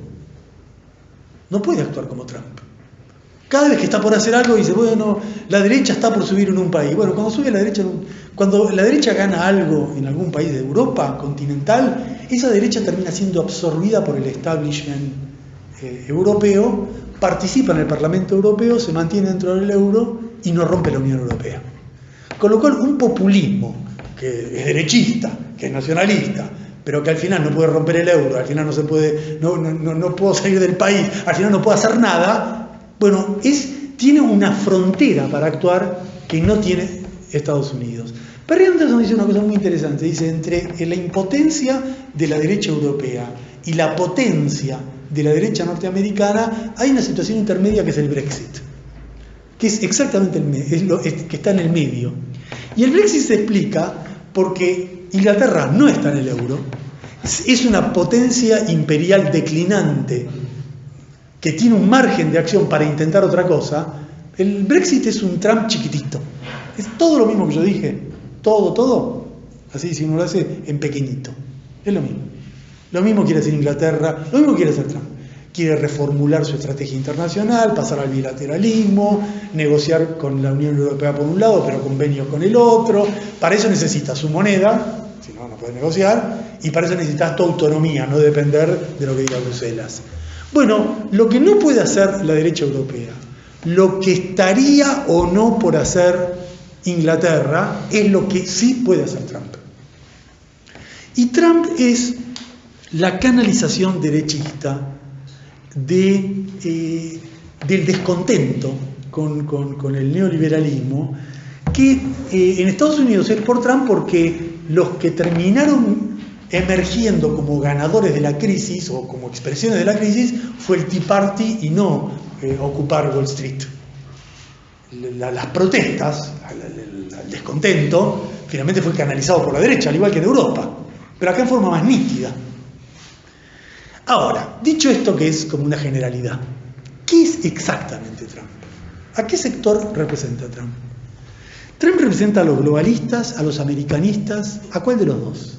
no puede actuar como Trump. Cada vez que está por hacer algo dice, bueno, la derecha está por subir en un país. Bueno, cuando la derecha gana algo en algún país de Europa continental, esa derecha termina siendo absorbida por el establishment europeo, participa en el Parlamento Europeo, se mantiene dentro del euro y no rompe la Unión Europea. Con lo cual, un populismo que es derechista, que es nacionalista, pero que al final no puede romper el euro, al final no puedo salir del país, al final no puedo hacer nada. Bueno, tiene una frontera para actuar que no tiene Estados Unidos. Perry Anderson dice una cosa muy interesante, dice, entre la impotencia de la derecha europea y la potencia de la derecha norteamericana, hay una situación intermedia que es el Brexit, que es exactamente que está en el medio. Y el Brexit se explica porque Inglaterra no está en el euro, es una potencia imperial declinante, que tiene un margen de acción para intentar otra cosa. El Brexit es un Trump chiquitito. Es todo lo mismo que yo dije. Todo. Así si uno lo hace en pequeñito. Es lo mismo. Lo mismo quiere hacer Inglaterra, lo mismo quiere hacer Trump. Quiere reformular su estrategia internacional, pasar al bilateralismo, negociar con la Unión Europea por un lado, pero convenios con el otro. Para eso necesita su moneda, si no, no puede negociar, y para eso necesita tu autonomía, no depender de lo que diga Bruselas. Bueno, lo que no puede hacer la derecha europea, lo que estaría o no por hacer Inglaterra, es lo que sí puede hacer Trump. Y Trump es la canalización derechista del descontento con el neoliberalismo, que en Estados Unidos es por Trump porque los que terminaron emergiendo como ganadores de la crisis o como expresiones de la crisis fue el Tea Party y no ocupar Wall Street. Las protestas, el descontento, finalmente fue canalizado por la derecha, al igual que en Europa, pero acá en forma más nítida. Ahora, dicho esto que es como una generalidad, ¿qué es exactamente Trump? ¿A qué sector representa Trump? Trump representa a los globalistas, a los americanistas, ¿a cuál de los dos?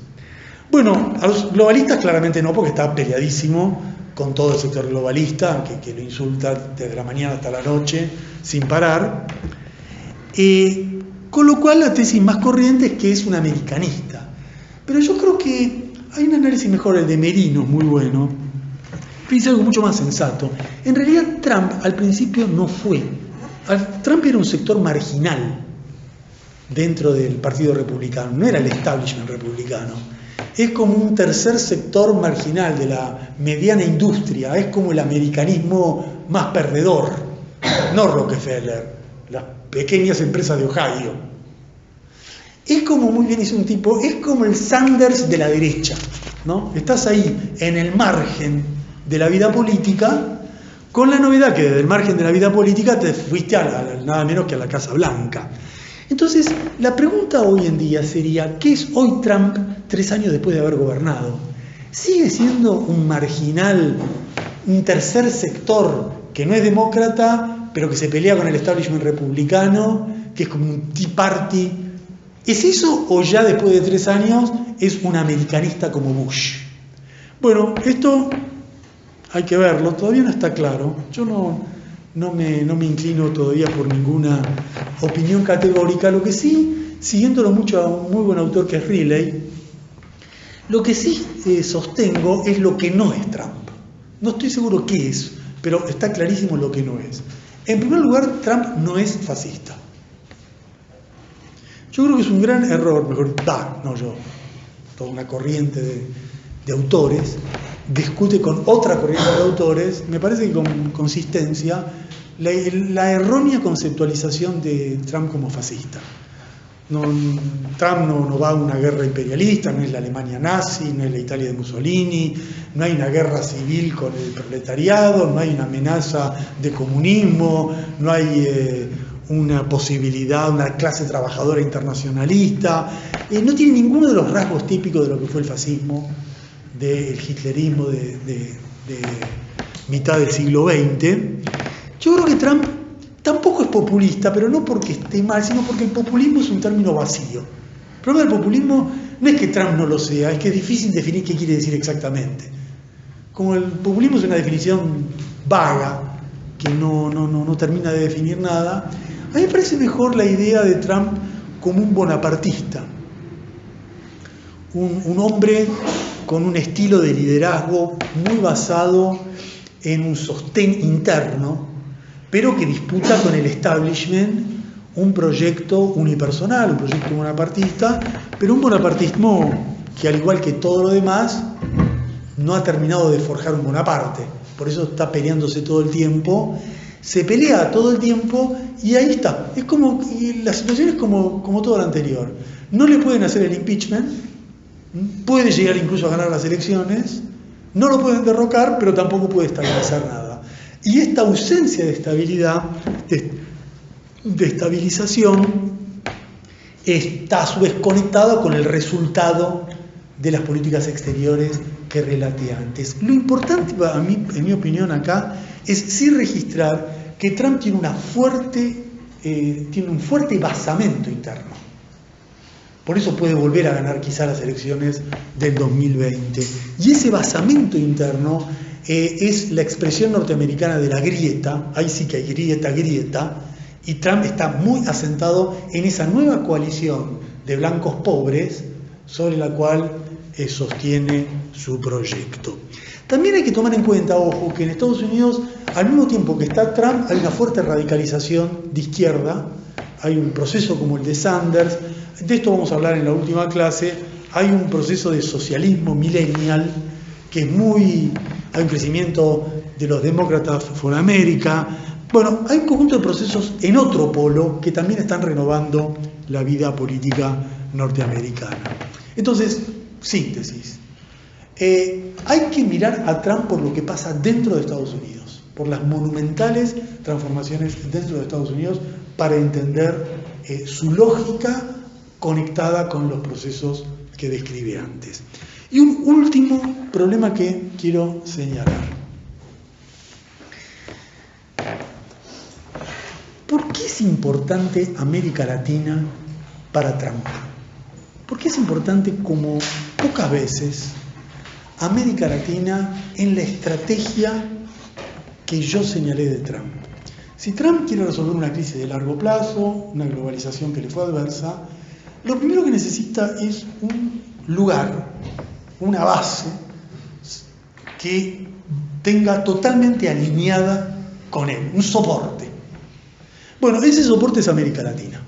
Bueno, a los globalistas claramente no, porque está peleadísimo con todo el sector globalista, que lo insulta desde la mañana hasta la noche, sin parar. Con lo cual la tesis más corriente es que es un americanista. Pero yo creo que hay un análisis mejor, el de Merino, muy bueno, que dice algo mucho más sensato. En realidad Trump al principio no fue. Trump era un sector marginal dentro del Partido Republicano, no era el establishment republicano. Es como un tercer sector marginal de la mediana industria, es como el americanismo más perdedor, no Rockefeller, las pequeñas empresas de Ohio. Es como, muy bien dice un tipo, es como el Sanders de la derecha, ¿no? Estás ahí en el margen de la vida política, con la novedad que desde el margen de la vida política te fuiste nada menos que a la Casa Blanca. Entonces, la pregunta hoy en día sería, ¿qué es hoy Trump 3 años después de haber gobernado? ¿Sigue siendo un marginal, un tercer sector que no es demócrata, pero que se pelea con el establishment republicano, que es como un Tea Party? ¿Es eso o ya después de 3 años es un americanista como Bush? Bueno, esto hay que verlo, todavía no está claro. Yo no me inclino todavía por ninguna opinión categórica. Lo que sí, siguiéndolo mucho a un muy buen autor que es Riley, lo que sí sostengo es lo que no es Trump. No estoy seguro qué es, pero está clarísimo lo que no es. En primer lugar, Trump no es fascista. Yo creo que es un gran error, toda una corriente de autores discute con otra corriente de autores, me parece que con consistencia, la errónea conceptualización de Trump como fascista. Trump no va a una guerra imperialista, no es la Alemania nazi, no es la Italia de Mussolini, no hay una guerra civil con el proletariado, no hay una amenaza de comunismo, no hay una posibilidad, una clase trabajadora internacionalista, no tiene ninguno de los rasgos típicos de lo que fue el fascismo, del hitlerismo de mitad del siglo XX. Yo creo que Trump tampoco es populista, pero no porque esté mal, sino porque el populismo es un término vacío. El problema del populismo no es que Trump no lo sea, es que es difícil definir qué quiere decir exactamente. Como el populismo es una definición vaga, que no termina de definir nada, a mí me parece mejor la idea de Trump como un bonapartista, un hombre con un estilo de liderazgo muy basado en un sostén interno, pero que disputa con el establishment un proyecto unipersonal, un proyecto bonapartista, pero un bonapartismo que, al igual que todo lo demás, no ha terminado de forjar un Bonaparte. Por eso está peleándose todo el tiempo, se pelea todo el tiempo y ahí está. Es como, la situación es como todo lo anterior. No le pueden hacer el impeachment, puede llegar incluso a ganar las elecciones, no lo pueden derrocar, pero tampoco puede estabilizar nada. Y esta ausencia de estabilidad, de estabilización, está a su vez conectada con el resultado de las políticas exteriores que relaté antes. Lo importante para mí, en mi opinión acá, es sí registrar que Trump tiene un fuerte basamento interno. Por eso puede volver a ganar quizá las elecciones del 2020. Y ese basamento interno es la expresión norteamericana de la grieta, ahí sí que hay grieta, y Trump está muy asentado en esa nueva coalición de blancos pobres sobre la cual sostiene su proyecto. También hay que tomar en cuenta, ojo, que en Estados Unidos, al mismo tiempo que está Trump, hay una fuerte radicalización de izquierda, hay un proceso como el de Sanders, de esto vamos a hablar en la última clase, hay un proceso de socialismo millennial, que hay un crecimiento de los demócratas for America. Bueno, hay un conjunto de procesos en otro polo que también están renovando la vida política norteamericana. Entonces, síntesis. Hay que mirar a Trump por lo que pasa dentro de Estados Unidos, por las monumentales transformaciones dentro de Estados Unidos para entender su lógica conectada con los procesos que describí antes. Y un último problema que quiero señalar. ¿Por qué es importante América Latina para Trump? ¿Por qué es importante como pocas veces América Latina en la estrategia que yo señalé de Trump. Si Trump quiere resolver una crisis de largo plazo, una globalización que le fue adversa, lo primero que necesita es un lugar, una base que tenga totalmente alineada con él, un soporte. Bueno, ese soporte es América Latina.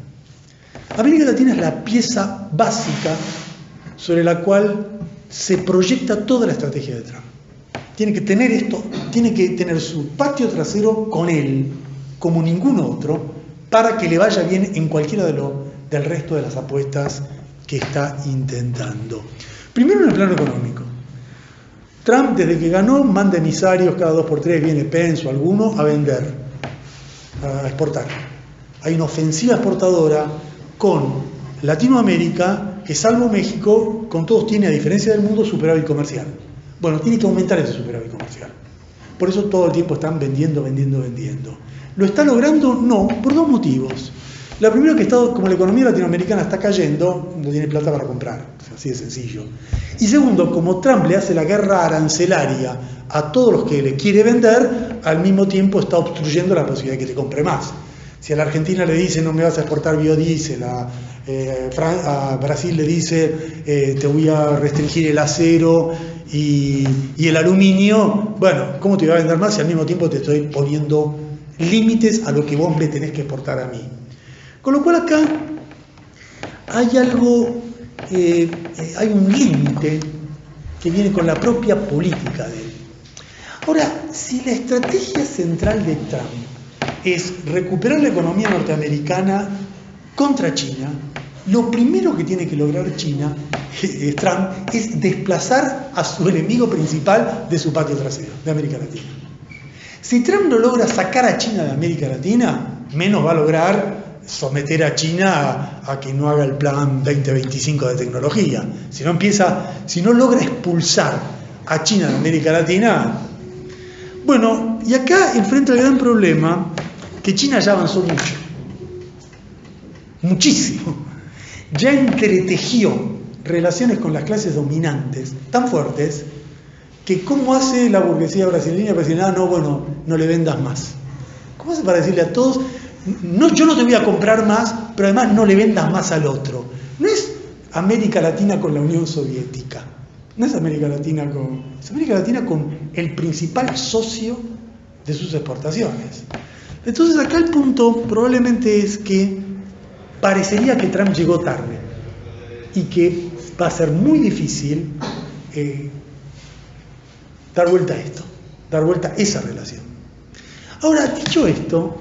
América Latina es la pieza básica sobre la cual se proyecta toda la estrategia de Trump. Tiene que tener esto, tiene que tener su patio trasero con él, como ningún otro, para que le vaya bien en cualquiera del resto de las apuestas que está intentando. Primero en el plano económico. Trump, desde que ganó, manda emisarios cada 2 por 3, viene Pence o alguno a vender, a exportar. Hay una ofensiva exportadora con Latinoamérica, que salvo México, con todos tiene, a diferencia del mundo, superávit comercial. Bueno, tiene que aumentar ese superávit comercial. Por eso todo el tiempo están vendiendo. ¿Lo está logrando? No, por 2 motivos. La primera, que como la economía latinoamericana está cayendo, no tiene plata para comprar, así de sencillo. Y segundo, como Trump le hace la guerra arancelaria a todos los que le quiere vender, al mismo tiempo está obstruyendo la posibilidad de que te compre más. Si a la Argentina le dice no me vas a exportar biodiesel, a Brasil le dice te voy a restringir el acero y el aluminio, bueno, ¿cómo te voy a vender más si al mismo tiempo te estoy poniendo límites a lo que vos me tenés que exportar a mí? Con lo cual acá hay algo, hay un límite que viene con la propia política de él. Ahora, si la estrategia central de Trump es recuperar la economía norteamericana contra China, lo primero que tiene que lograr Trump es desplazar a su enemigo principal de su patio trasero, de América Latina. Si Trump no logra sacar a China de América Latina, menos va a lograr someter a China a que no haga el plan 2025 de tecnología. Si no logra expulsar a China de América Latina, bueno, y acá enfrenta el gran problema que China ya avanzó mucho, muchísimo. Ya entretejió relaciones con las clases dominantes tan fuertes que ¿cómo hace la burguesía brasileña para decir, no le vendas más? ¿Cómo hace para decirle a todos, yo no te voy a comprar más, pero además no le vendas más al otro? No es América Latina con la Unión Soviética, no es América Latina es América Latina con el principal socio de sus exportaciones. Entonces acá el punto probablemente es que parecería que Trump llegó tarde y que va a ser muy difícil dar vuelta a esto, dar vuelta a esa relación. Ahora, dicho esto,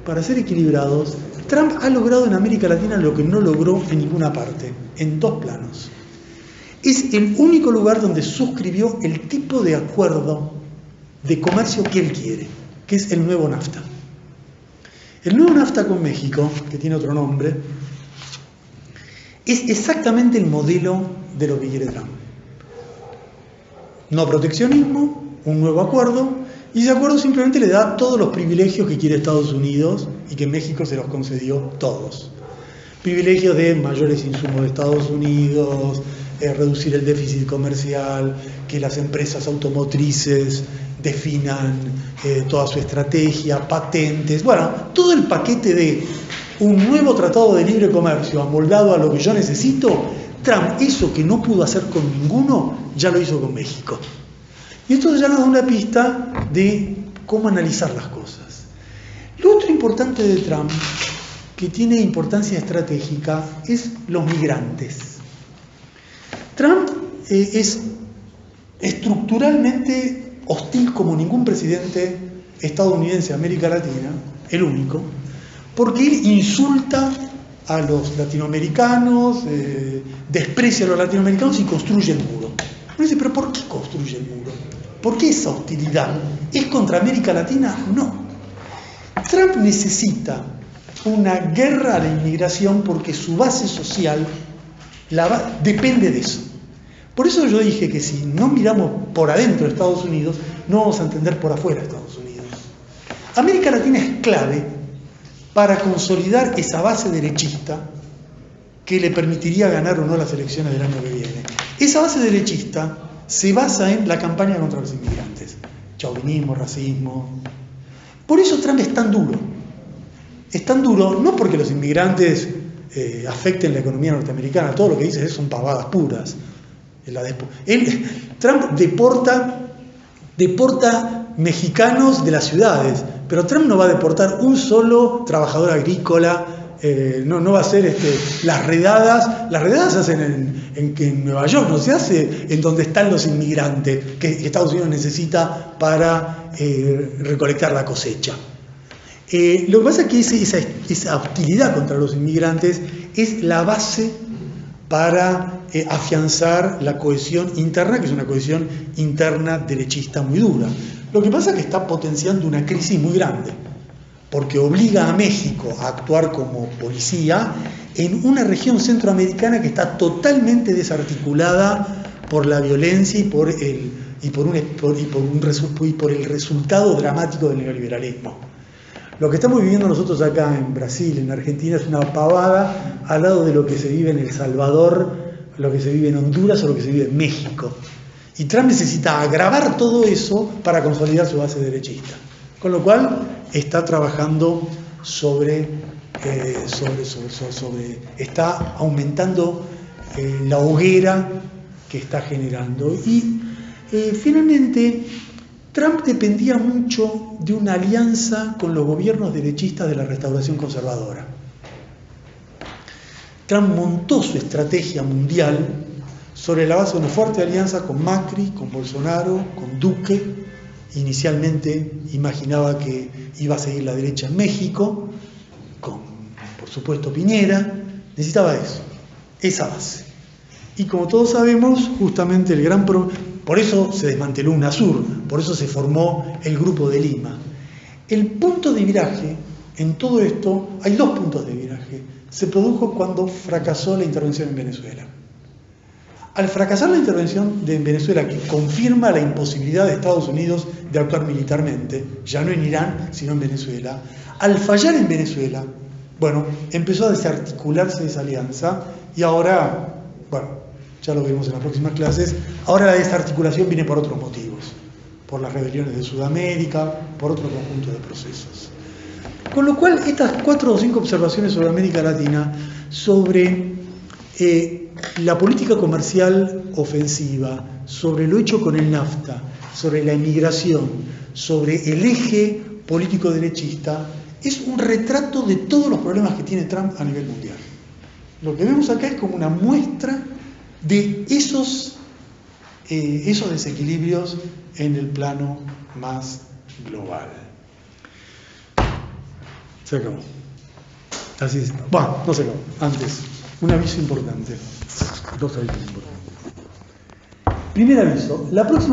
para ser equilibrados, Trump ha logrado en América Latina lo que no logró en ninguna parte, en 2 planos. Es el único lugar donde suscribió el tipo de acuerdo de comercio que él quiere, que es el nuevo NAFTA. El nuevo NAFTA con México, que tiene otro nombre, es exactamente el modelo de lo que quiere Trump. No proteccionismo, un nuevo acuerdo, y ese acuerdo simplemente le da todos los privilegios que quiere Estados Unidos y que México se los concedió todos. Privilegios de mayores insumos de Estados Unidos, reducir el déficit comercial, que las empresas automotrices definan toda su estrategia, patentes, bueno, todo el paquete de un nuevo tratado de libre comercio amoldado a lo que yo necesito. Trump, eso que no pudo hacer con ninguno, ya lo hizo con México. Y esto ya nos da una pista de cómo analizar las cosas. Lo otro importante de Trump, que tiene importancia estratégica, es los migrantes. Trump es estructuralmente hostil como ningún presidente estadounidense de América Latina, el único, porque él insulta a los latinoamericanos, desprecia a los latinoamericanos y construye el muro. Uno dice, ¿pero por qué construye el muro? ¿Por qué esa hostilidad? ¿Es contra América Latina? No. Trump necesita una guerra a la inmigración porque su base social depende de eso. Por eso yo dije que si no miramos por adentro de Estados Unidos, no vamos a entender por afuera de Estados Unidos. América Latina es clave para consolidar esa base derechista que le permitiría ganar o no las elecciones del año que viene. Esa base derechista se basa en la campaña contra los inmigrantes. Chauvinismo, racismo. Por eso Trump es tan duro. Es tan duro no porque los inmigrantes afecten la economía norteamericana, todo lo que dice son pavadas puras. Trump deporta mexicanos de las ciudades, pero Trump no va a deportar un solo trabajador agrícola, no va a hacer las redadas se hacen en Nueva York, no se hace en donde están los inmigrantes que Estados Unidos necesita para recolectar la cosecha. Lo que pasa es que esa hostilidad contra los inmigrantes es la base para afianzar la cohesión interna, que es una cohesión interna derechista muy dura. Lo que pasa es que está potenciando una crisis muy grande, porque obliga a México a actuar como policía en una región centroamericana que está totalmente desarticulada por la violencia y por el resultado dramático del neoliberalismo. Lo que estamos viviendo nosotros acá en Brasil, en Argentina, es una pavada al lado de lo que se vive en El Salvador, lo que se vive en Honduras o lo que se vive en México. Y Trump necesita agravar todo eso para consolidar su base derechista. Con lo cual está trabajando está aumentando la hoguera que está generando. Y finalmente, Trump dependía mucho de una alianza con los gobiernos derechistas de la Restauración Conservadora. Trump montó su estrategia mundial sobre la base de una fuerte alianza con Macri, con Bolsonaro, con Duque. Inicialmente imaginaba que iba a seguir la derecha en México, con, por supuesto, Piñera. Necesitaba eso, esa base. Y como todos sabemos, justamente por eso se desmanteló UNASUR, por eso se formó el Grupo de Lima. El punto de viraje en todo esto, hay dos puntos de viraje. Se produjo cuando fracasó la intervención en Venezuela. Al fracasar la intervención en Venezuela, que confirma la imposibilidad de Estados Unidos de actuar militarmente, ya no en Irán, sino en Venezuela, al fallar en Venezuela, empezó a desarticularse esa alianza y ahora, ya lo veremos en las próximas clases, ahora la desarticulación viene por otros motivos, por las rebeliones de Sudamérica, por otro conjunto de procesos. Con lo cual, estas 4 o 5 observaciones sobre América Latina, sobre la política comercial ofensiva, sobre lo hecho con el NAFTA, sobre la inmigración, sobre el eje político derechista, es un retrato de todos los problemas que tiene Trump a nivel mundial. Lo que vemos acá es como una muestra de esos desequilibrios en el plano más global. Se acabó. Así es. No se acabó. Antes, un aviso importante. 2 avisos importantes. Primer aviso. La próxima